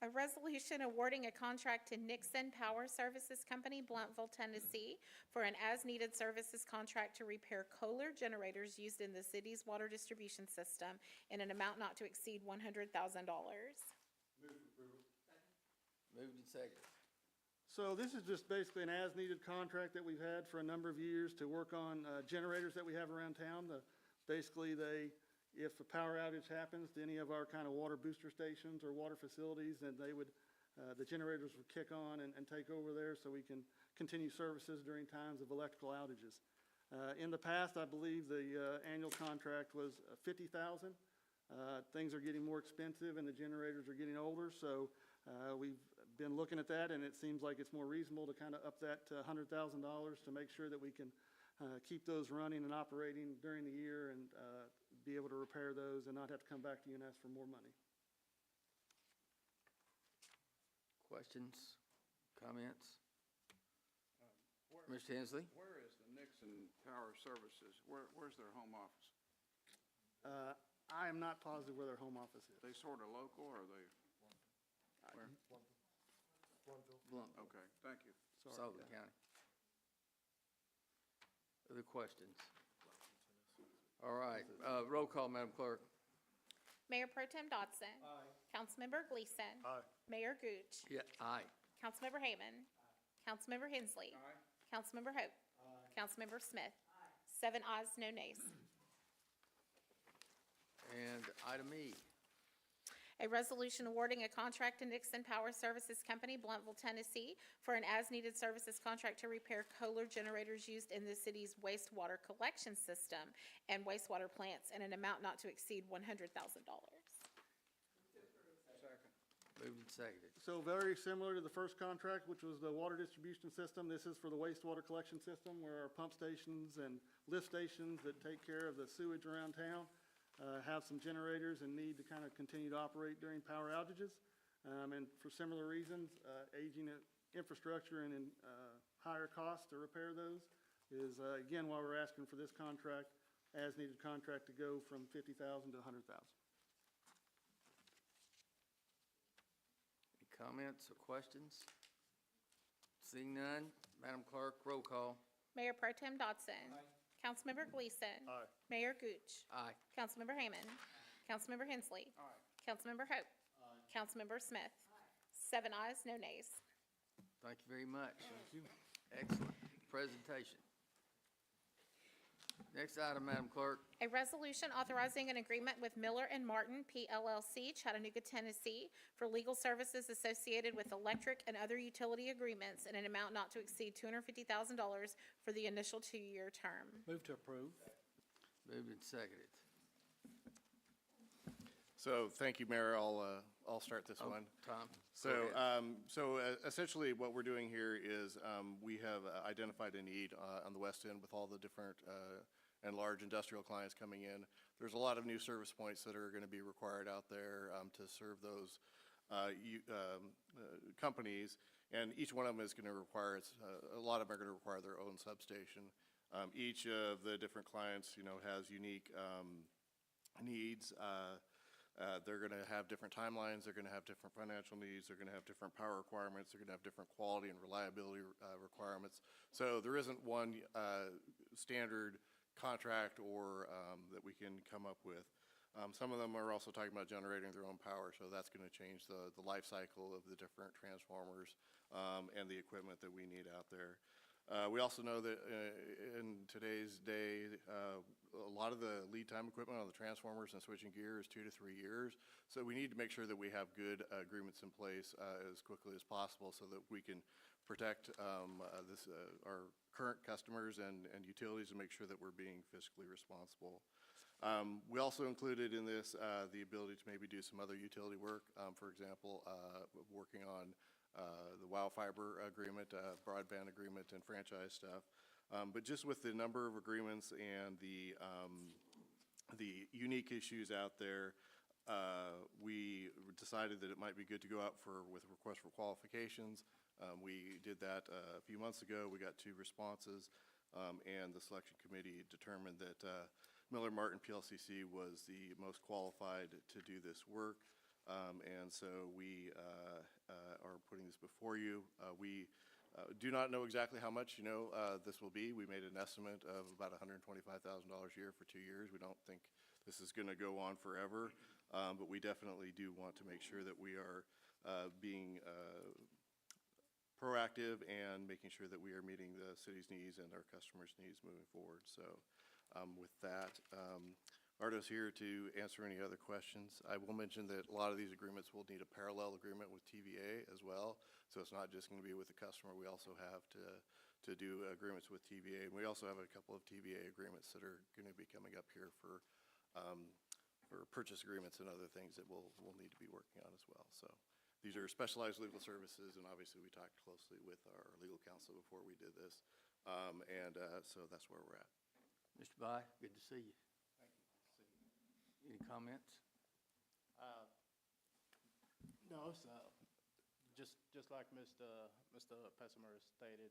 A resolution awarding a contract to Nixon Power Services Company, Bluntville, Tennessee, for an as-needed services contract to repair Kohler generators used in the city's water distribution system in an amount not to exceed $100,000. Moved and seconded. So this is just basically an as-needed contract that we've had for a number of years to work on generators that we have around town. Basically, if a power outage happens to any of our kind of water booster stations or water facilities, then the generators would kick on and take over there so we can continue services during times of electrical outages. In the past, I believe the annual contract was $50,000. Things are getting more expensive and the generators are getting older, so we've been looking at that, and it seems like it's more reasonable to kind of up that to $100,000 to make sure that we can keep those running and operating during the year and be able to repair those and not have to come back to you and ask for more money. Questions, comments? Mr. Hensley? Where is the Nixon Power Services? Where's their home office? I am not positive where their home office is. They sort of local, or are they? Where? Blunt. Okay, thank you. Sullivan County. Other questions? All right, roll call, Madam Clerk. Mayor Pro Tem Dodson. Aye. Councilmember Gleason. Aye. Mayor Gooch. Yeah, aye. Councilmember Hayman. Councilmember Hensley. Aye. Councilmember Hope. Councilmember Smith. 7 ayes, no nays. And item E. A resolution awarding a contract to Nixon Power Services Company, Bluntville, Tennessee, for an as-needed services contract to repair Kohler generators used in the city's wastewater collection system and wastewater plants in an amount not to exceed $100,000. Second. Moved and seconded. So very similar to the first contract, which was the water distribution system. This is for the wastewater collection system, where our pump stations and lift stations that take care of the sewage around town have some generators and need to kind of continue to operate during power outages. And for similar reasons, aging infrastructure and higher costs to repair those is, again, why we're asking for this contract, as-needed contract, to go from $50,000 to $100,000. Any comments or questions? Seeing none, Madam Clerk, roll call. Mayor Pro Tem Dodson. Aye. Councilmember Gleason. Aye. Mayor Gooch. Aye. Councilmember Hayman. Councilmember Hensley. Aye. Councilmember Hope. Councilmember Smith. 7 ayes, no nays. Thank you very much. Excellent presentation. Next item, Madam Clerk. A resolution authorizing an agreement with Miller and Martin, PLLC, Chattanooga, Tennessee, for legal services associated with electric and other utility agreements in an amount not to exceed $250,000 for the initial 2-year term. Move to approve. Moved and seconded. So, thank you, Mayor. I'll start this one. Tom? So, essentially what we're doing here is we have identified a need on the west end with all the different and large industrial clients coming in. There's a lot of new service points that are going to be required out there to serve those companies, and each one of them is going to require, a lot of them are going to require their own substation. Each of the different clients, has unique needs. They're going to have different timelines, they're going to have different financial needs, they're going to have different power requirements, they're going to have different quality and reliability requirements. So there isn't one standard contract or that we can come up with. Some of them are also talking about generating their own power, so that's going to change the life cycle of the different transformers and the equipment that we need out there. We also know that in today's day, a lot of the lead time equipment on the transformers and switching gear is 2 to 3 years. So we need to make sure that we have good agreements in place as quickly as possible so that we can protect our current customers and utilities and make sure that we're being fiscally responsible. We also included in this the ability to maybe do some other utility work. For example, working on the WOW Fiber agreement, broadband agreement, and franchise stuff. But just with the number of agreements and the unique issues out there, we decided that it might be good to go out with a request for qualifications. We did that a few months ago. We got 2 responses, and the selection committee determined that Miller Martin PLCC was the most qualified to do this work. And so we are putting this before you. We do not know exactly how much this will be. We made an estimate of about $125,000 a year for 2 years. We don't think this is going to go on forever, but we definitely do want to make sure that we are being proactive and making sure that we are meeting the city's needs and our customers' needs moving forward. So with that, Ardo's here to answer any other questions. I will mention that a lot of these agreements will need a parallel agreement with TVA as well. So it's not just going to be with the customer. We also have to do agreements with TVA. And we also have a couple of TVA agreements that are going to be coming up here for purchase agreements and other things that we'll need to be working on as well. So these are specialized legal services, and obviously we talked closely with our legal counsel before we did this. So that's where we're at. Mr. Bai, good to see you. Any comments? No, it's, just like Mr. Pessimer stated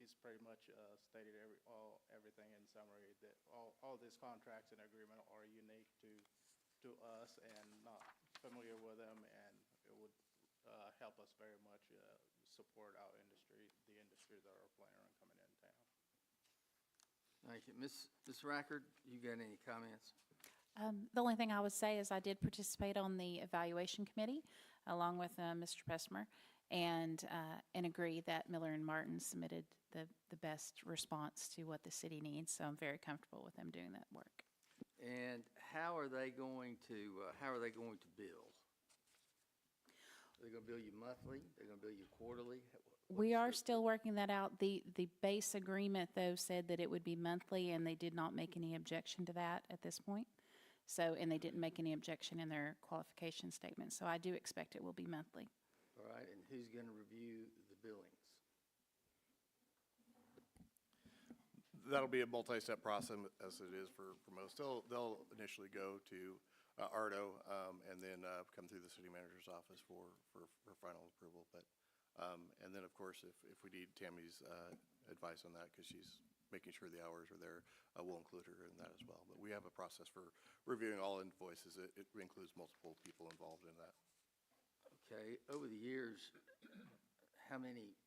he's pretty much stated everything in summary, that all these contracts and agreement are unique to us and not familiar with them, and it would help us very much support our industry, the industries that are planning on coming in town. Thank you. Ms. Rackard, you got any comments? The only thing I would say is I did participate on the evaluation committee along with Mr. Pessmer, and agree that Miller and Martin submitted the best response to what the city needs. So I'm very comfortable with them doing that work. And how are they going to bill? Are they going to bill you monthly? They're going to bill you quarterly? We are still working that out. The base agreement, though, said that it would be monthly, and they did not make any objection to that at this point. So, and they didn't make any objection in their qualification statement. So I do expect it will be monthly. All right, and who's going to review the billings? That'll be a multi-step process as it is for most. They'll initially go to ARDO and then come through the city manager's office for final approval. But and then, of course, if we need Tammy's advice on that, because she's making sure the hours are there, we'll include her in that as well. But we have a process for reviewing all invoices. It includes multiple people involved in that. Okay, over the years, how many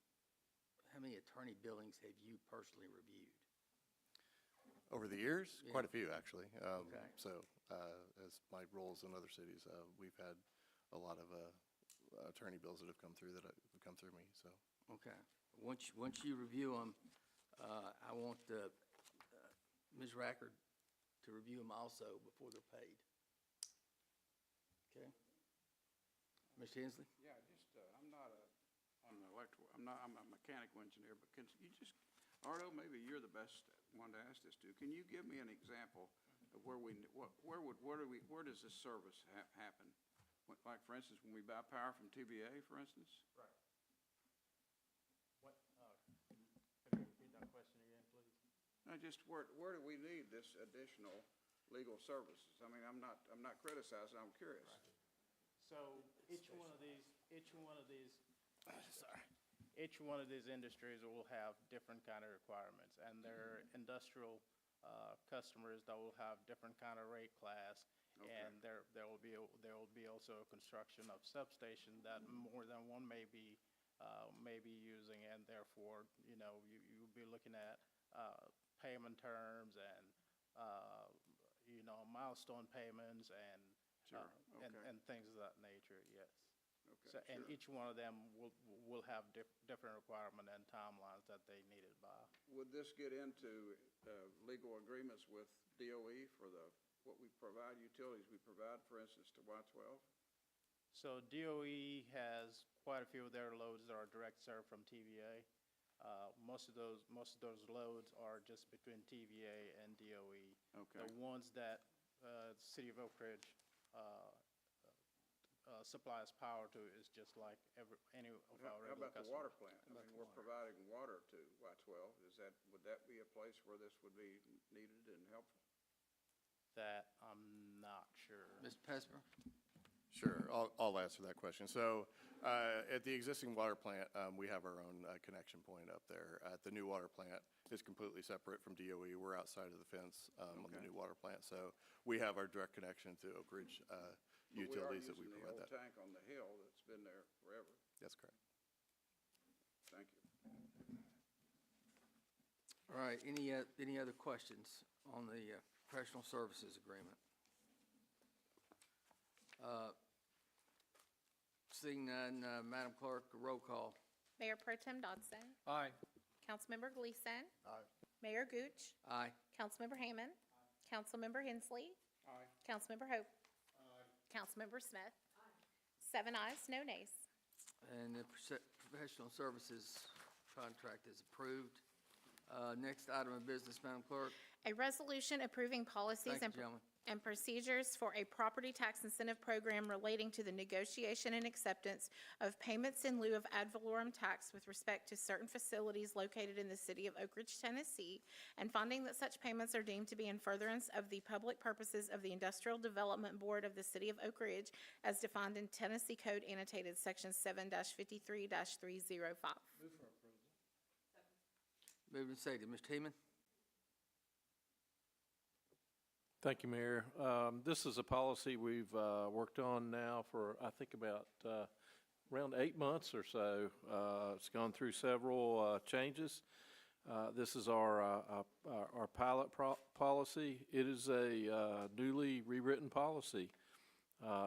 attorney billings have you personally reviewed? Over the years, Yeah. quite a few, actually. Okay. So as my roles in other cities, we've had a lot of attorney bills that have come through have come through me. So Okay. Once you review them, I want Ms. Rackard to review them also before they're paid. Okay? Mr. Hensley? Yeah, I'm not I'm a mechanical engineer, but can you just, Ardo, maybe you're the best one to ask this to. Can you give me an example of where does this service happen? Like, for instance, when we buy power from TVA, for instance? Right. Can you repeat that question again, please? No, just where do we need this additional legal services? I mean, I'm not criticizing, I'm curious. Right. So each one of these industries will have different kind of requirements, and they're industrial customers that will have different kind of rate class. Okay. And there will be also a construction of substation that more than one may be using, and therefore, you'll be looking at payment terms and milestone payments and Sure. Okay. and things of that nature. Yes. Okay, So, and sure. each one of them will have different requirement and timelines that they need it by. Would this get into legal agreements with DOE for what we provide, utilities we provide, for instance, to Y-12? So DOE has quite a few of their loads that are direct served from TVA. Most of those loads are just between TVA and DOE. Okay. The ones that City of Oak Ridge supplies power to is just like any of our How regular about the customers. water plant? I mean, we're providing water to Y-12. Would that be a place where this would be needed and helpful? That I'm not sure. Mr. Pessmer? sure, I'll answer that question. So at the existing water plant, we have our own connection point up there. At the new water plant, it's completely separate from DOE. We're outside of the fence on the Okay. new water plant. So we have our direct connection to Oak Ridge utilities that we provide that. But we are using the old tank on the hill that's been there forever. That's correct. Thank you. All right, any other questions on the professional services agreement? Seeing none, Madam Clerk, roll call. Mayor Pro Tem Dodson. Aye. Councilmember Gleason. Aye. Mayor Gooch. Aye. Councilmember Hammond. Councilmember Hensley. Aye. Councilmember Hope. Councilmember Smith. 7 ayes, no nays. And the professional services contract is approved. Next item of business, Madam Clerk. A resolution approving policies Thank you, gentlemen. and procedures for a property tax incentive program relating to the negotiation and acceptance of payments in lieu of ad valorem tax with respect to certain facilities located in the city of Oak Ridge, Tennessee, and finding that such payments are deemed to be in furtherance of the public purposes of the Industrial Development Board of the city of Oak Ridge as defined in Tennessee Code annotated section 7-53-305. Moved and seconded. Mr. Heeman? Thank you, Mayor. This is a policy we've worked on now for, I think, about around 8 months or so. It's gone through several changes. This is our pilot policy. It is a newly rewritten policy.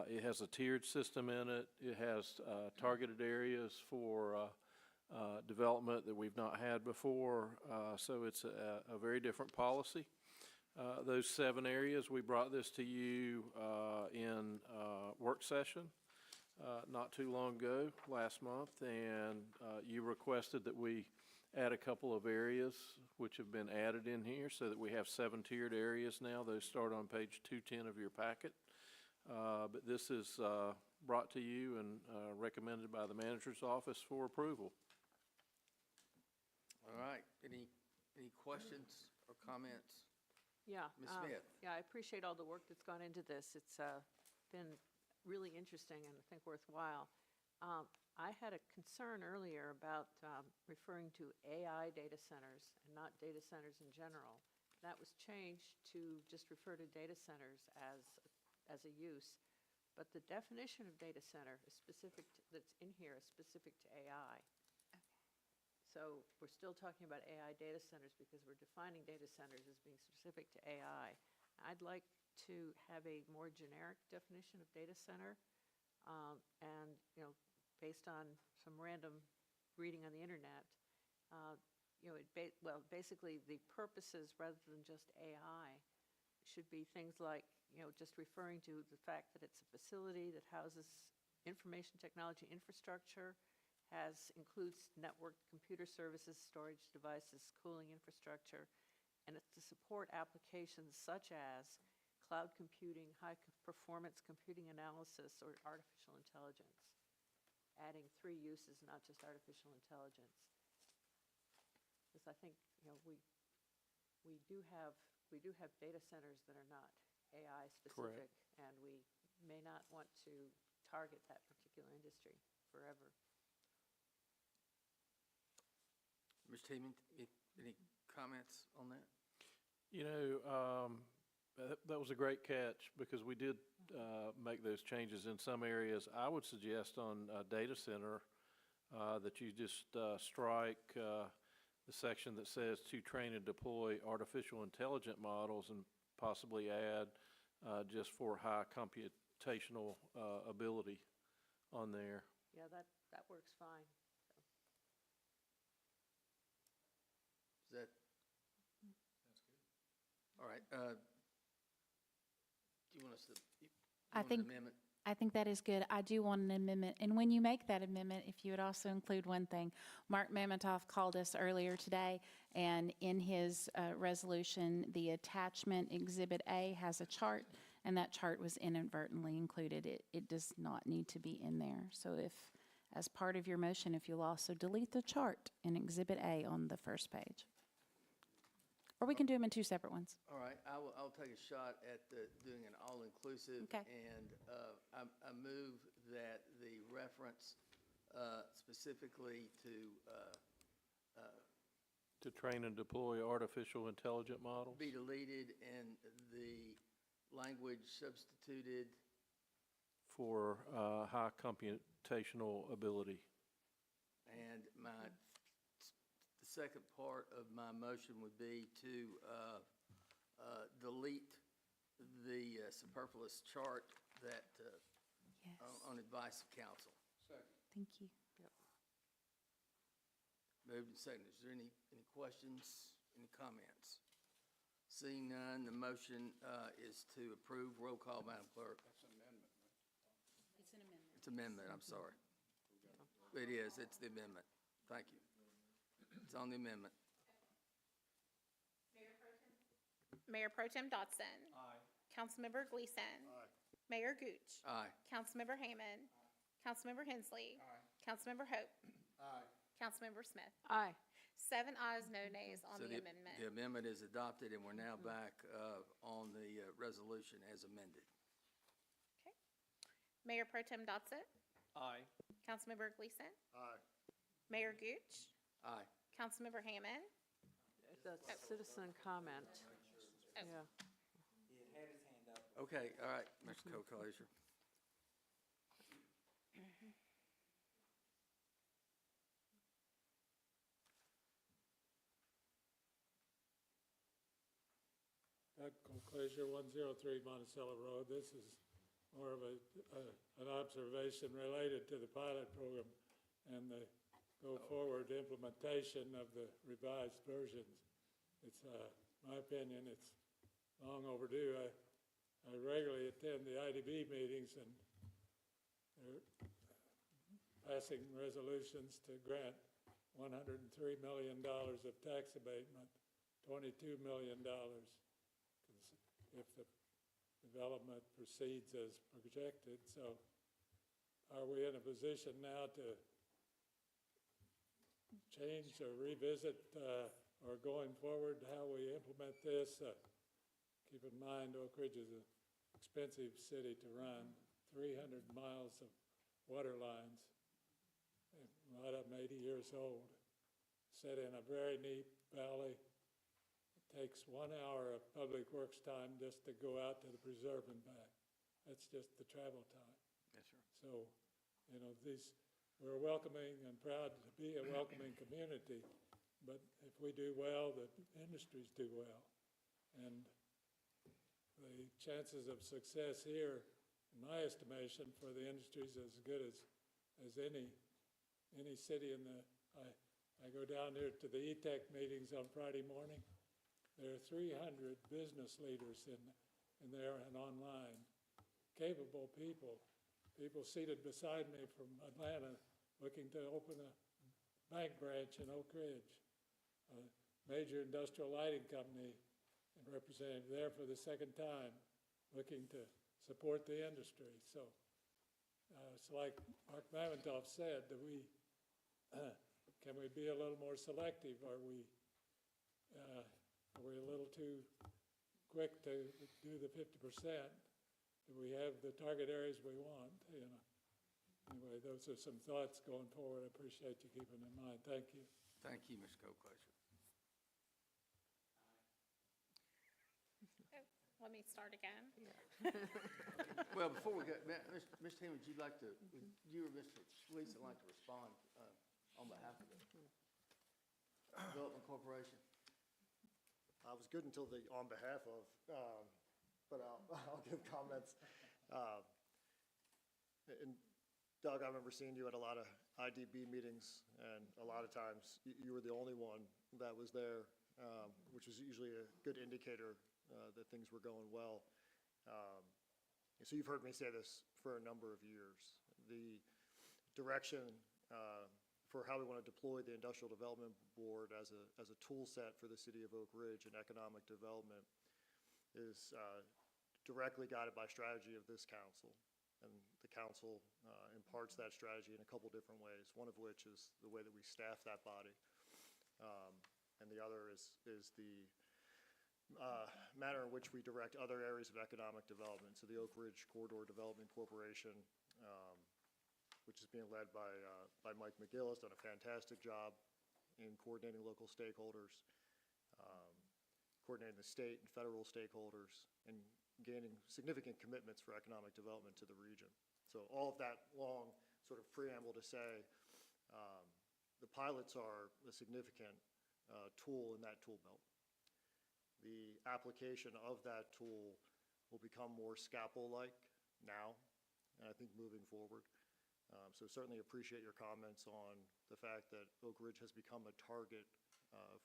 It has a tiered system in it. It has targeted areas for development that we've not had before. So it's a very different policy. Those 7 areas, we brought this to you in work session not too long ago, last month, and you requested that we add a couple of areas which have been added in here so that we have 7 tiered areas now. Those start on page 210 of your packet. But this is brought to you and recommended by the manager's office for approval. All right. Any questions or comments? Yeah. Ms. Smith? Yeah, I appreciate all the work that's gone into this. It's been really interesting and I think worthwhile. I had a concern earlier about referring to AI data centers and not data centers in general. That was changed to just refer to data centers as a use. But the definition of data center is specific, that's in here is specific to AI. So we're still talking about AI data centers because we're defining data centers as being specific to AI. I'd like to have a more generic definition of data center. And, you know, based on some random reading on the internet, you know, basically the purposes rather than just AI should be things like, you know, just referring to the fact that it's a facility that houses information technology infrastructure, includes networked computer services, storage devices, cooling infrastructure, and it's to support applications such as cloud computing, high-performance computing analysis, or artificial intelligence. Adding 3 uses, not just artificial intelligence. Because I think, you know, we do have data centers that are not AI specific, and we may not want to target that particular industry forever. Mr. Heeman, any comments on that? You know, that was a great catch because we did make those changes in some areas. I would suggest on data center that you just strike the section that says to train and deploy artificial intelligent models and possibly add just for high computational ability on there. Yeah, that works fine. Is that? That's good. All right. Do you want us to? I think that is good. I do want an amendment. And when you make that amendment, if you would also include one thing. Mark Mamontoff called us earlier today, and in his resolution, the attachment Exhibit A has a chart, and that chart was inadvertently included. It does not need to be in there. So if, as part of your motion, if you'll also delete the chart in Exhibit A on the first page. Or we can do them in 2 separate ones. All right, I'll take a shot at doing an all-inclusive. Okay. And I move that the reference specifically To train and deploy artificial intelligent models? be deleted and the language substituted. For high computational ability. And the second part of my motion would be to delete the superfluous chart that, on advice of council. Thank you. Moved and seconded. Is there any questions, any comments? Seeing none, the motion is to approve. Roll call, Madam Clerk. That's an amendment, right? It's an amendment. It's amendment, I'm sorry. It is, it's the amendment. Thank you. It's on the amendment. Mayor Pro Tem? Mayor Pro Tem Dotson. Aye. Councilmember Gleason. Mayor Gooch. Aye. Councilmember Hammond. Councilmember Hensley. Councilmember Hope. Councilmember Smith. Aye. 7 ayes, no nays on So the amendment. The amendment is adopted, and we're now back on the resolution as amended. Mayor Pro Tem Dotson. Aye. Councilmember Gleason. Aye. Mayor Gooch. Aye. Councilmember Hammond. That's citizen comment. Oh. Yeah. He had his hand up. Okay, all right, Mr. Coclaser. Doug Coclaser, 103 Monticello Road. This is more of an observation related to the pilot program and the go-forward implementation of the revised versions. It's, my opinion, it's long overdue. I regularly attend the IDB meetings, and they're passing resolutions to grant $103 million of tax abatement, $22 million if the development proceeds as projected. So are we in a position now to change or revisit or going forward how we implement this? Keep in mind, Oak Ridge is an expensive city to run, 300 miles of water lines, and a lot of them 80 years old, set in a very neat valley. It takes 1 hour of public works time just to go out to the preserve and back. That's just the travel time. Yes, sir. So, you know, we're welcoming and proud to be a welcoming community, but if we do well, the industries do well. And the chances of success here, in my estimation, for the industry is as good as any city in the, I go down here to the ETEC meetings on Friday morning. There are 300 business leaders in there and online, capable people seated beside me from Atlanta looking to open a bank branch in Oak Ridge, a major industrial lighting company and representative there for the second time looking to support the industry. So it's like Mark Maventoff said, that can we be a little more selective? Are we a little too quick to do the 50%? Do we have the target areas we want? You know. Anyway, those are some thoughts going forward. I appreciate you keeping in mind. Thank you. Thank you, Mr. Coclaser. Let me start again. Well, before we go, Mr. Hammond, would you like to, you or Mr. Gleason like to respond on behalf of the Development Corporation? I was good until the on behalf of, but I'll give comments. And Doug, I remember seeing you at a lot of IDB meetings, and a lot of times you were the only one that was there, which was usually a good indicator that things were going well. So you've heard me say this for a number of years. The direction for how we want to deploy the Industrial Development Board as a tool set for the city of Oak Ridge and economic development is directly guided by strategy of this council. And the council imparts that strategy in a couple different ways, one of which is the way that we staff that body. And the other is the manner in which we direct other areas of economic development. So the Oak Ridge Corridor Development Corporation, which is being led by Mike McGillis, done a fantastic job in coordinating local stakeholders, coordinating the state and federal stakeholders, and gaining significant commitments for economic development to the region. So all of that long sort of preamble to say the pilots are a significant tool in that tool belt. The application of that tool will become more scalpel-like now, and I think moving forward. So certainly appreciate your comments on the fact that Oak Ridge has become a target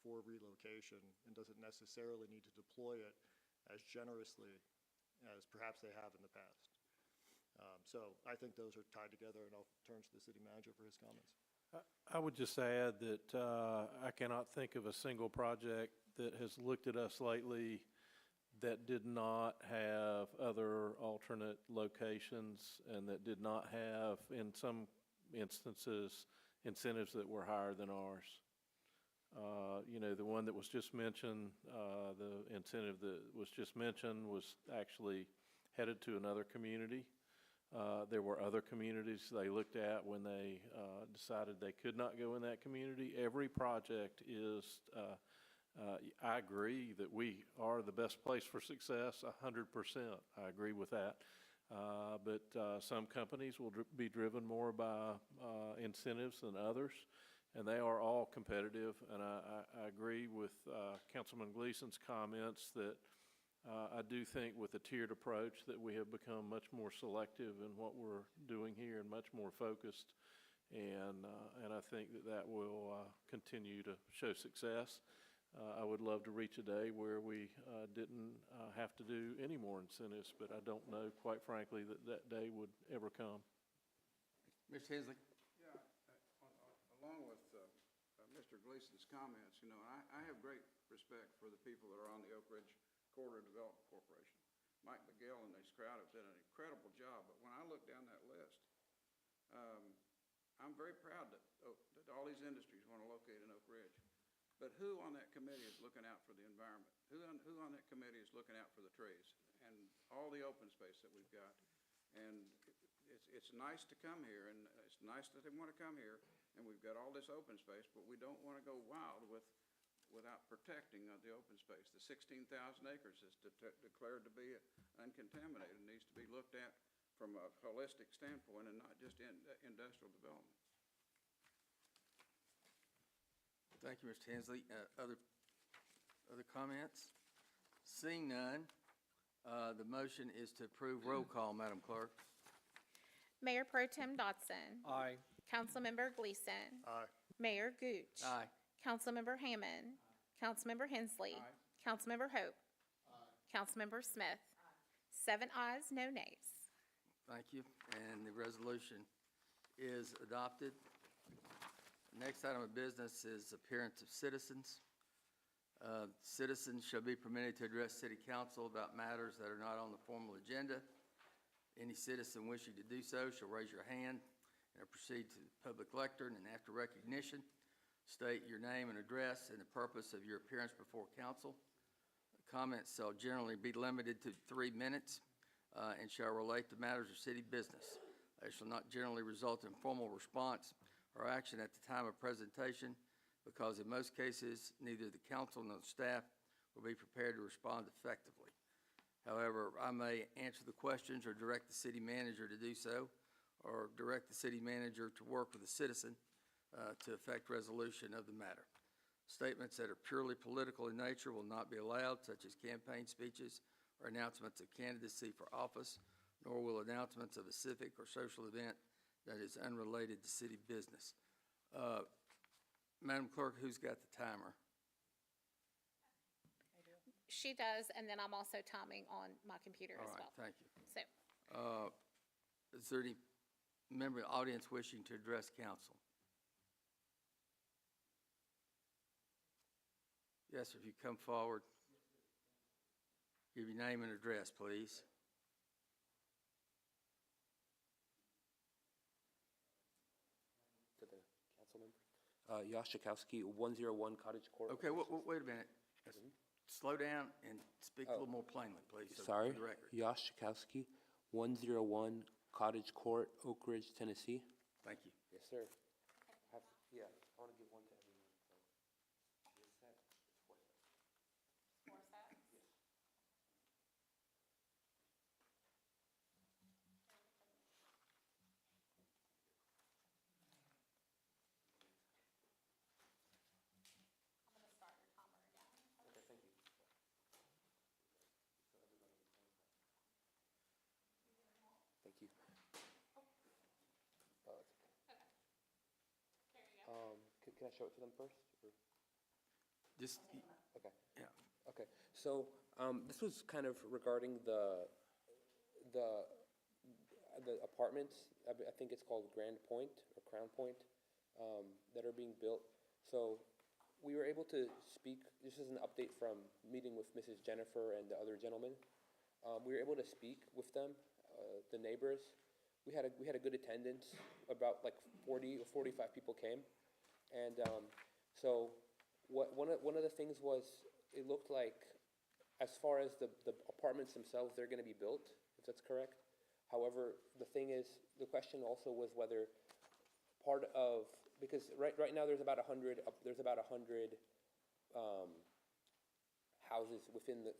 for relocation and doesn't necessarily need to deploy it as generously as perhaps they have in the past. So I think those are tied together, and I'll turn to the city manager for his comments. I would just add that I cannot think of a single project that has looked at us lately that did not have other alternate locations and that did not have, in some instances, incentives that were higher than ours. You know, the one that was just mentioned, the incentive that was just mentioned was actually headed to another community. There were other communities they looked at when they decided they could not go in that community. Every project is, I agree that we are the best place for success, 100%. I agree with that. But some companies will be driven more by incentives than others, and they are all competitive. And I agree with Councilman Gleason's comments that I do think with the tiered approach that we have become much more selective in what we're doing here and much more focused. And I think that will continue to show success. I would love to reach a day where we didn't have to do any more incentives, but I don't know, quite frankly, that day would ever come. Mr. Hensley? Yeah, along with Mr. Gleason's comments, you know, I have great respect for the people that are on the Oak Ridge Corridor Development Corporation. Mike McGill and his crowd have done an incredible job, but when I look down that list, I'm very proud that all these industries want to locate in Oak Ridge. But who on that committee is looking out for the environment? Who on that committee is looking out for the trees and all the open space that we've got? And it's nice to come here, and it's nice that they want to come here, and we've got all this open space, but we don't want to go wild without protecting the open space. The 16,000 acres is declared to be uncontaminated and needs to be looked at from a holistic standpoint and not just industrial development. Thank you, Mr. Hensley. Other comments? Seeing none, the motion is to approve. Roll call, Madam Clerk. Mayor Pro Tem Dodson. Aye. Councilmember Gleason. Aye. Mayor Gooch. Aye. Councilmember Hammond. Councilmember Hensley. Councilmember Hope. Councilmember Smith. 7 ayes, no nays. Thank you. And the resolution is adopted. Next item of business is appearance of citizens. Citizens shall be permitted to address City Council about matters that are not on the formal agenda. Any citizen wishing to do so shall raise your hand and proceed to the public lectern, and after recognition, state your name and address and the purpose of your appearance before council. Comments shall generally be limited to 3 minutes and shall relate to matters of city business. They shall not generally result in formal response or action at the time of presentation, because in most cases, neither the council nor the staff will be prepared to respond effectively. However, I may answer the questions or direct the city manager to do so, or direct the city manager to work with the citizen to effect resolution of the matter. Statements that are purely political in nature will not be allowed, such as campaign speeches or announcements of candidacy for office, nor will announcements of a civic or social event that is unrelated to city business. Madam Clerk, who's got the timer? She does, and then I'm also timing on my computer as well. All right, thank you. So, Is there any member of the audience wishing to address council? Yes, sir, if you come forward, give your name and address, please. To the council member. Yash Chakowski, 101 Cottage Court. Okay, wait a minute. Slow down and speak a little more plainly, please. So Sorry, for the record. Yash Chakowski, 101 Cottage Court, Oak Ridge, Tennessee. Thank you. Yes, sir. Yeah, I want to give one to everyone. So this set is 4 sets. 4 sets? Yes. I'm going to start your timer again. Okay, thank you. Thank you. Oh, that's okay. Okay. There you go. Can I show it to them first? Or? Just, Okay. yeah. Okay. So this was kind of regarding the apartments. I think it's called Grand Point or Crown Point that are being built. So we were able to speak, this is an update from meeting with Mrs. Jennifer and the other gentleman. We were able to speak with them, the neighbors. We had a good attendance, about like 40 or 45 people came. And so one of the things was, it looked like, as far as the apartments themselves, they're gonna be built, if that's correct. However, the thing is, the question also was whether part of, because right now there's about 100 houses within the,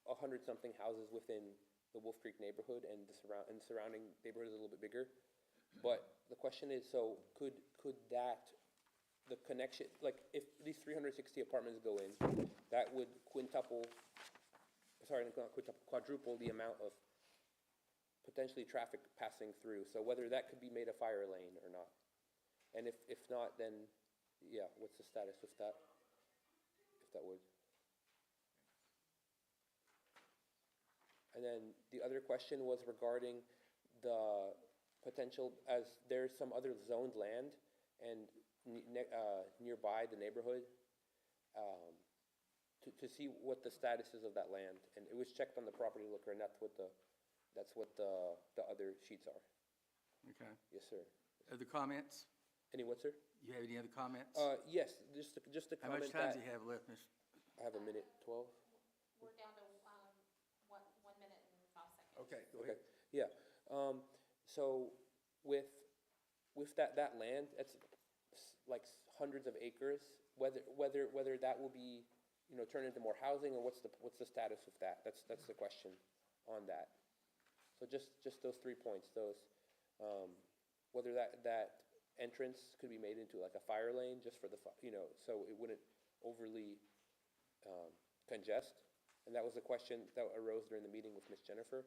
100-something houses within the Wolf Creek neighborhood, and the surrounding neighborhood is a little bit bigger. But the question is, so could that, the connection, like if these 360 apartments go in, that would quadruple the amount of potentially traffic passing through. So whether that could be made a fire lane or not. And if not, then, yeah, what's the status with that? If that would. And then the other question was regarding the potential, as there's some other zoned land and nearby the neighborhood, to see what the status is of that land. And it was checked on the property looker, and that's what the other sheets are. Okay. Yes, sir. Other comments? Any what, sir? You have any other comments? Yes, just to How comment much time that. do you have left, Mr.? I have a minute 12. We're down to 1 minute and 5 seconds. Okay, go Okay, ahead. yeah. So with that land, it's like hundreds of acres, whether that will be, turned into more housing, or what's the status of that? That's the question on that. So just those 3 points, whether that entrance could be made into like a fire lane just for the, so it wouldn't overly congest. And that was the question that arose during the meeting with Ms. Jennifer.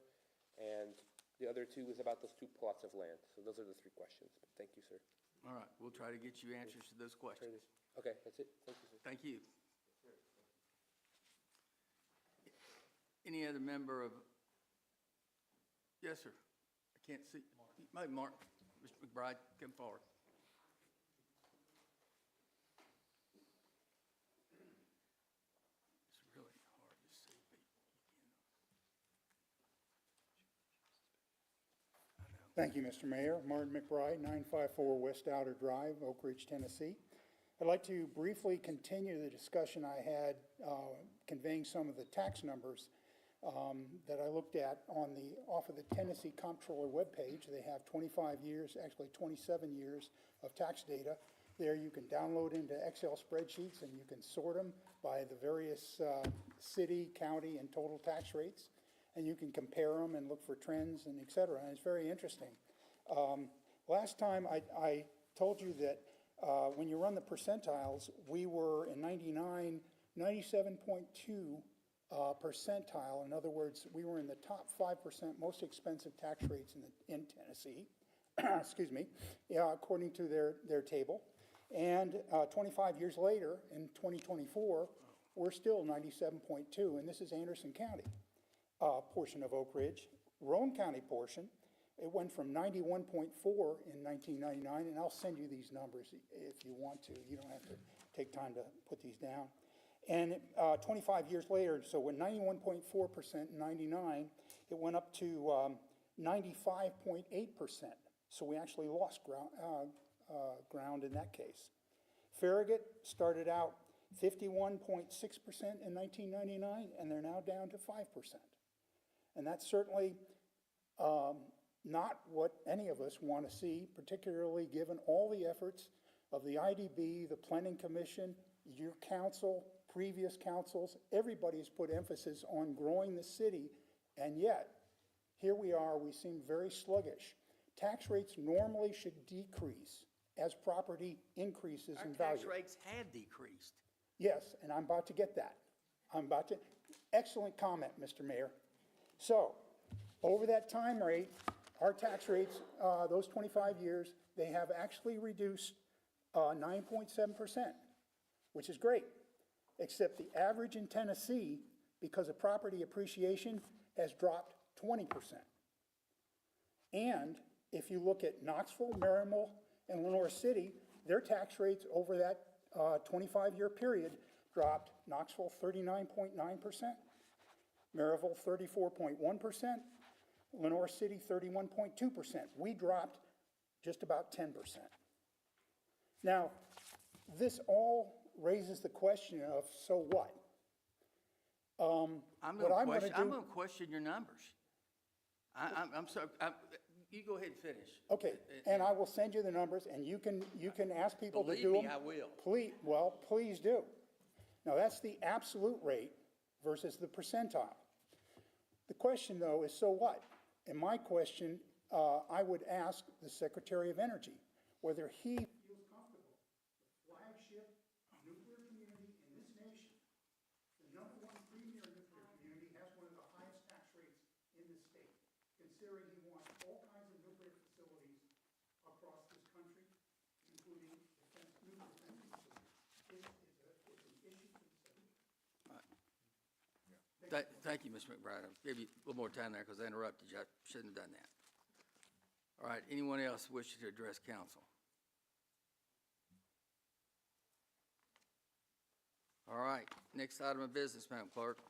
And the other two was about those 2 plots of land. So those are the 3 questions. But thank you, sir. All right, we'll try to get you answers to those questions. Okay, that's it. Thank you, sir. Thank you. Any other member of, yes, sir. I can't see. Mark, Mr. McBride, come forward. It's really hard to see, but Thank you, Mr. Mayor. Martin McBride, 954 West Outer Drive, Oak Ridge, Tennessee. I'd like to briefly continue the discussion I had conveying some of the tax numbers that I looked at off of the Tennessee Comptroller webpage. They have 25 years, actually 27 years of tax data. There you can download into Excel spreadsheets, and you can sort them by the various city, county, and total tax rates. And you can compare them and look for trends and et cetera, and it's very interesting. Last time I told you that when you run the percentiles, we were in 97.2 percentile. In other words, we were in the top 5% most expensive tax rates in Tennessee, excuse me, according to their table. And 25 years later, in 2024, we're still 97.2, and this is Anderson County portion of Oak Ridge. Roane County portion, it went from 91.4 in 1999, and I'll send you these numbers if you want to. You don't have to take time to put these down. And 25 years later, so when 91.4% in 99, it went up to 95.8%. So we actually lost ground in that case. Farragut started out 51.6% in 1999, and they're now down to 5%. And that's certainly not what any of us want to see, particularly given all the efforts of the IDB, the Planning Commission, your council, previous councils. Everybody's put emphasis on growing the city, and yet, here we are, we seem very sluggish. Tax rates normally should decrease as property increases in value. Our tax rates had decreased. Yes, and I'm about to get that. Excellent comment, Mr. Mayor. So, over that time rate, our tax rates, those 25 years, they have actually reduced 9.7%, which is great, except the average in Tennessee, because of property appreciation, has dropped 20%. And if you look at Knoxville, Maryville, and Lenore City, their tax rates over that 25-year period dropped Knoxville 39.9%, Maryville 34.1%, Lenore City 31.2%. We dropped just about 10%. Now, this all raises the question of, so what? I'm What going I'm to gonna do- question your numbers. I'm sorry, you go ahead and finish. Okay, and I will send you the numbers, and you can ask people to do them. Believe me, I will. Please do. Now, that's the absolute rate versus the percentile. The question, though, is so what? And my question, I would ask the Secretary of Energy whether he feels comfortable, the flagship nuclear community in this nation, the #1 premier nuclear community, has one of the highest tax rates in the state, considering he wants all kinds of nuclear facilities across this country, including nuclear defense facilities. It's an issue for the Senate. Thank you, Mr. McBride. I'll give you a little more time there because I interrupted you. I shouldn't have done that. All right, anyone else wishing to address council? All right, next item of business, Madam Clerk.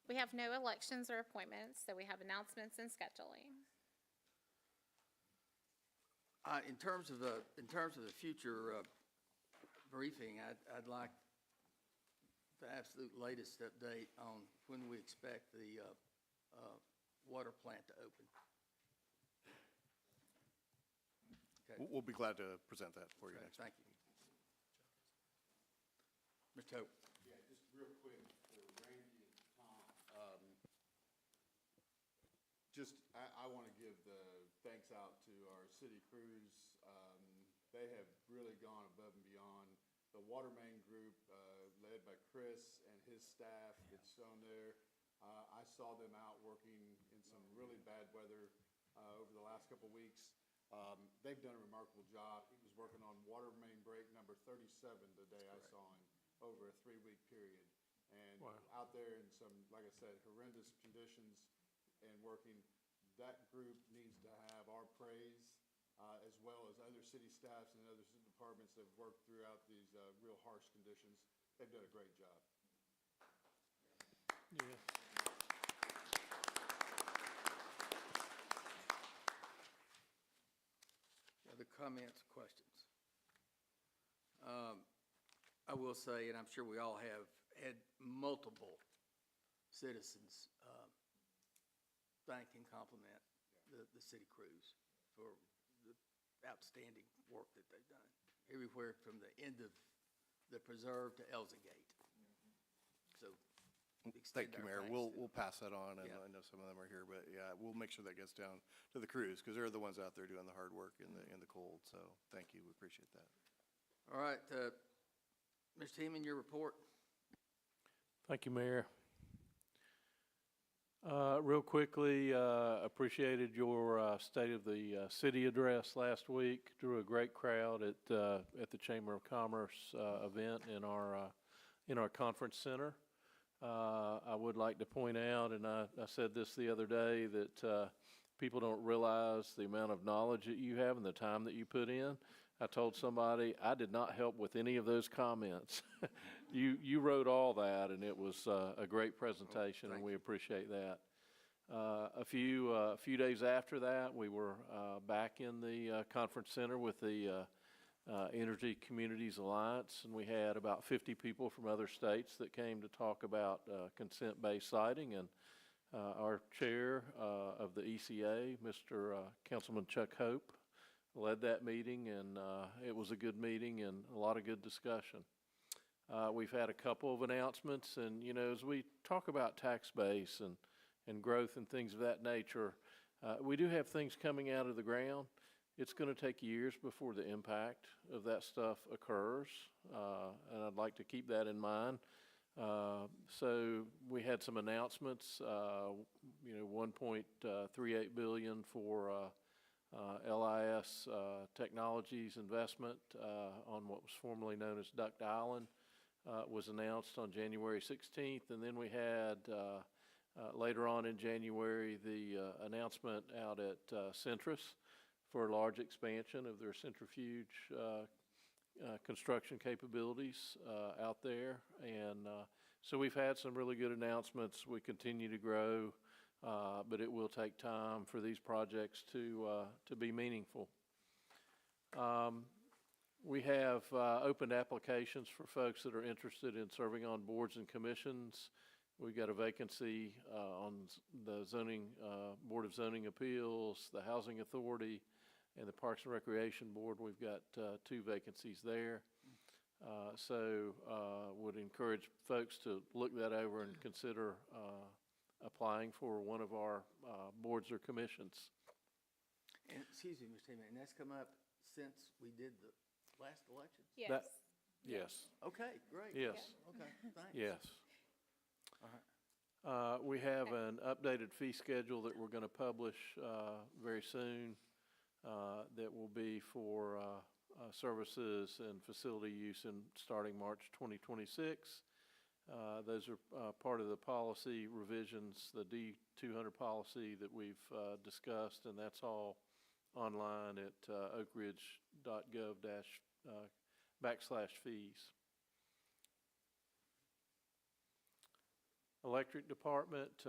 We have no elections or appointments, so we have announcements and scheduling. In terms of the future briefing, I'd like the absolute latest update on when we expect the water plant to open. Okay. We'll be glad to present that for you next. Thank you. Mr. Hope. Yeah, just real quick for Randy and Tom. I want to give the thanks out to our city crews. They have really gone above and beyond. The water main group, led by Chris and his staff that's shown there, I saw them out working in some really bad weather over the last couple of weeks. They've done a remarkable job. He was working on water main break number 37 the day I saw him over a 3-week period. And out there in some, like I said, horrendous conditions and working, that group needs to have our praise, as well as other city staffs and other city departments that have worked throughout these real harsh conditions. They've done a great job. Yeah. Other comments, questions? I will say, and I'm sure we all have had multiple citizens thank and compliment the city crews for the outstanding work that they've done, everywhere from the end of the preserve to Elzagate. So, Thank you, Mayor. We'll pass that on, and Yeah. I know some of them are here, but yeah, we'll make sure that gets down to the crews because they're the ones out there doing the hard work in the cold. So thank you. We appreciate that. All right, Mr. Heeman, your report. Thank you, Mayor. Real quickly, appreciated your State of the City address last week. Drew a great crowd at the Chamber of Commerce event in our conference center. I would like to point out, and I said this the other day, that people don't realize the amount of knowledge that you have and the time that you put in. I told somebody I did not help with any of those comments. You wrote all that, and it was a great presentation, and we appreciate that. A few days after that, we were back in the conference center with the Energy Communities Alliance, and we had about 50 people from other states that came to talk about consent-based siting, and our chair of the ECA, Mr. Councilman Chuck Hope, led that meeting, and it was a good meeting and a lot of good discussion. We've had a couple of announcements, and as we talk about tax base and growth and things of that nature, we do have things coming out of the ground. It's going to take years before the impact of that stuff occurs, and I'd like to keep that in mind. So we had some announcements, $1.38 billion for LIS Technologies investment on what was formerly known as Duck Island was announced on January 16th, and then we had later on in January the announcement out at Centrus for a large expansion of their centrifuge construction capabilities out there. And so we've had some really good announcements. We continue to grow, but it will take time for these projects to be meaningful. We have opened applications for folks that are interested in serving on boards and commissions. We've got a vacancy on the zoning, Board of Zoning Appeals, the Housing Authority, and the Parks and Recreation Board. We've got 2 vacancies there. So would encourage folks to look that over and consider applying for one of our boards or commissions. And, excuse me, Mr. Chairman, and that's come up since we did the last election? Yes. Yes. Okay, great. Yes. Okay, thanks. Yes. All right. We have an updated fee schedule that we're going to publish very soon that will be for services and facility use in starting March 2026. Those are part of the policy revisions, the D200 policy that we've discussed, and that's all online at oakridge.gov/fees. Electric department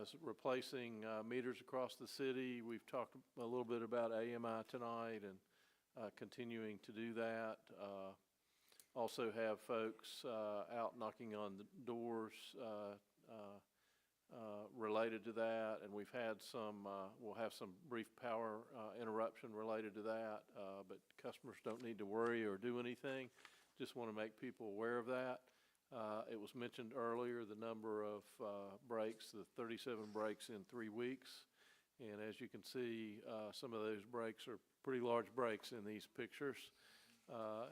is replacing meters across the city. We've talked a little bit about AMI tonight and continuing to do that. Also have folks out knocking on the doors related to that, and we've had some, we'll have some brief power interruption related to that, but customers don't need to worry or do anything. Just want to make people aware of that. It was mentioned earlier, the number of breaks, the 37 breaks in 3 weeks. And as you can see, some of those breaks are pretty large breaks in these pictures.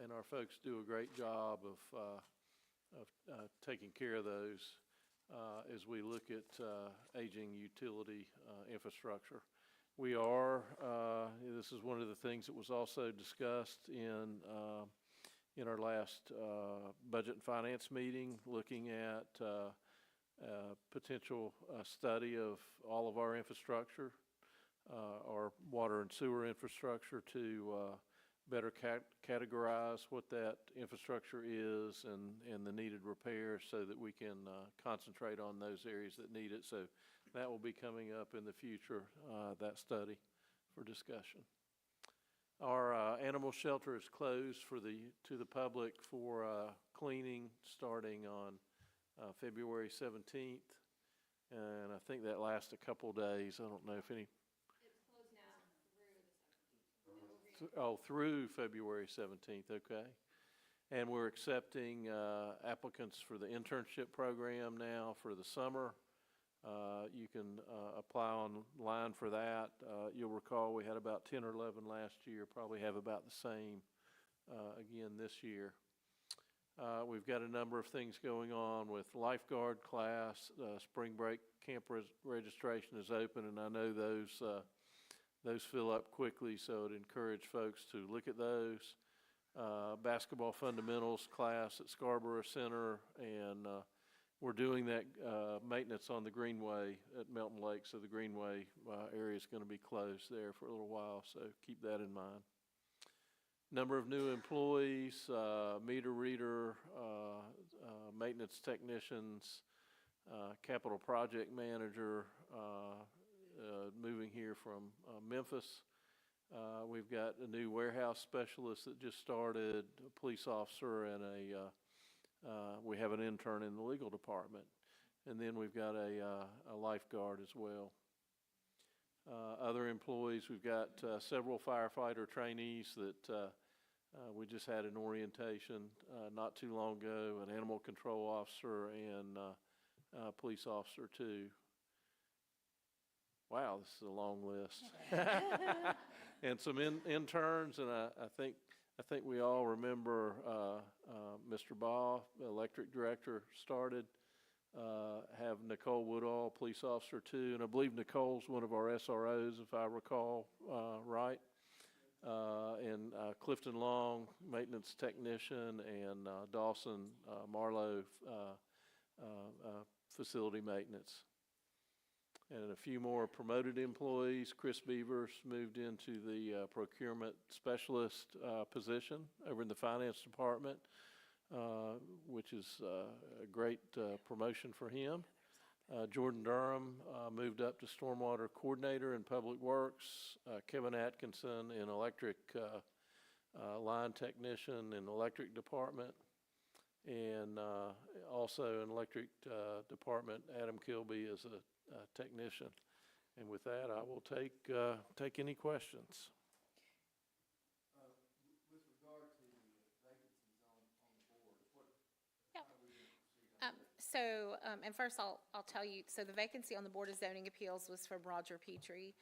And our folks do a great job of taking care of those as we look at aging utility infrastructure. We are, this is one of the things that was also discussed in our last budget and finance meeting, looking at potential study of all of our infrastructure, our water and sewer infrastructure, to better categorize what that infrastructure is and the needed repairs so that we can concentrate on those areas that need it. So that will be coming up in the future, that study for discussion. Our animal shelter is closed to the public for cleaning starting on February 17th. And I think that lasts a couple days. I don't know if any. It's closed now Through February 17th, okay. And we're accepting applicants for the internship program now for the summer. You can apply online for that. You'll recall we had about 10 or 11 last year, probably have about the same again this year. We've got a number of things going on with lifeguard class. Spring break camp registration is open, and I know those fill up quickly, so I'd encourage folks to look at those. Basketball fundamentals class at Scarborough Center, and we're doing that maintenance on the Greenway at Melton Lake, so the Greenway area is going to be closed there for a little while, so keep that in mind. Number of new employees, meter reader, maintenance technicians, capital project manager, moving here from Memphis. We've got a new warehouse specialist that just started, a police officer, and we have an intern in the legal department. And then we've got a lifeguard as well. Other employees, we've got several firefighter trainees that we just had an orientation not too long ago, an animal control officer and a police officer too. Wow, this is a long list. And some interns, and I think we all remember Mr. Baugh, the electric director, started. Have Nicole Woodall, police officer too, and I believe Nicole's one of our SROs, if I recall right. And Clifton Long, maintenance technician, and Dawson Marlowe, facility maintenance. and a few more promoted employees. Chris Beavers moved into the procurement specialist position over in the finance department, which is a great promotion for him. Jordan Durham moved up to stormwater coordinator in public works. Kevin Atkinson in electric line technician in electric department. And also in electric department, Adam Kilby is a technician. And with that, I will take any questions. With regard to vacancies on the board, what? And first I'll tell you, so the vacancy on the Board of Zoning Appeals was from Roger Petrie.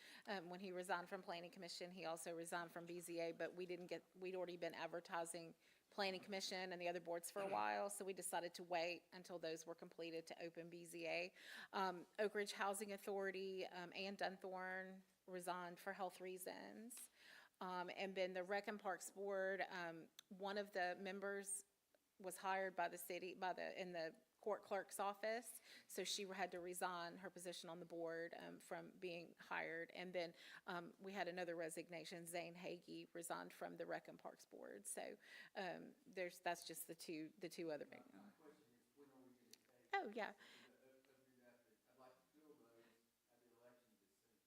When he resigned from Planning Commission, he also resigned from BZA, but we'd already been advertising Planning Commission and the other boards for a while, so we decided to wait until those were completed to open BZA. Oak Ridge Housing Authority, Ann Dunthorne resigned for health reasons. And then the Rec and Parks Board, one of the members was hired by the city, in the court clerk's office, so she had to resign her position on the board from being hired. And then we had another resignation. Zane Hagee resigned from the Rec and Parks Board. So that's just the two other. Oh, yeah.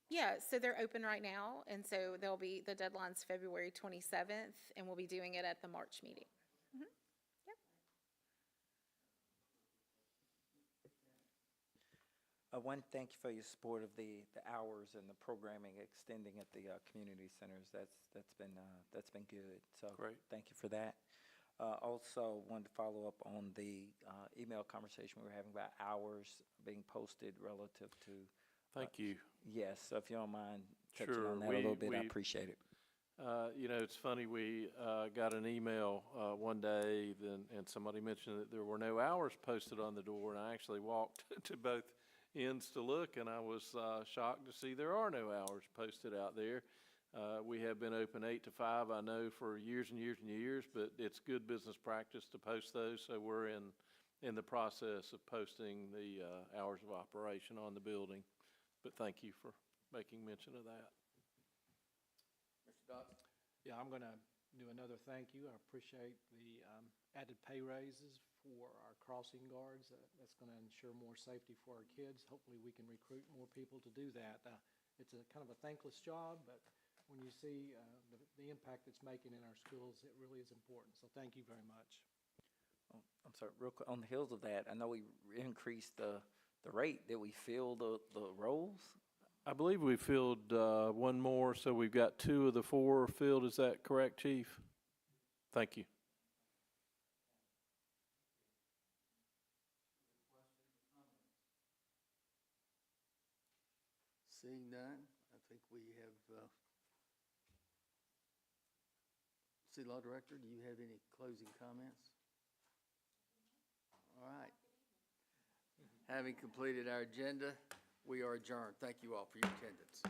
Yeah, so they're open right now, and so the deadline's February 27th, and we'll be doing it at the March meeting. One, thank you for your support of the hours and the programming extending at the community centers. That's been good. So Great. Thank you for that. Also, wanted to follow up on the email conversation we were having about hours being posted relative to. Thank you. Yes, so if you don't mind touching Sure. on that a little bit, I appreciate it. It's funny, we got an email one day, and somebody mentioned that there were no hours posted on the door, and I actually walked to both ends to look, and I was shocked to see there are no hours posted out there. We have been open 8 to 5, I know, for years and years and years, but it's good business practice to post those, so we're in the process of posting the hours of operation on the building. But thank you for making mention of that. Mr. Dodson? Yeah, I'm going to do another thank you. I appreciate the added pay raises for our crossing guards. That's going to ensure more safety for our kids. Hopefully we can recruit more people to do that. It's a kind of a thankless job, but when you see the impact it's making in our schools, it really is important. So thank you very much. Oh, I'm sorry, real quick, on the heels of that, I know we increased the rate. Did we fill the roles? I believe we filled one more, so we've got 2 of the 4 filled. Is that correct, Chief? Thank you. Seeing none, I think we have, City Law Director, do you have any closing comments? All right. Having completed our agenda, we are adjourned. Thank you all for your attendance.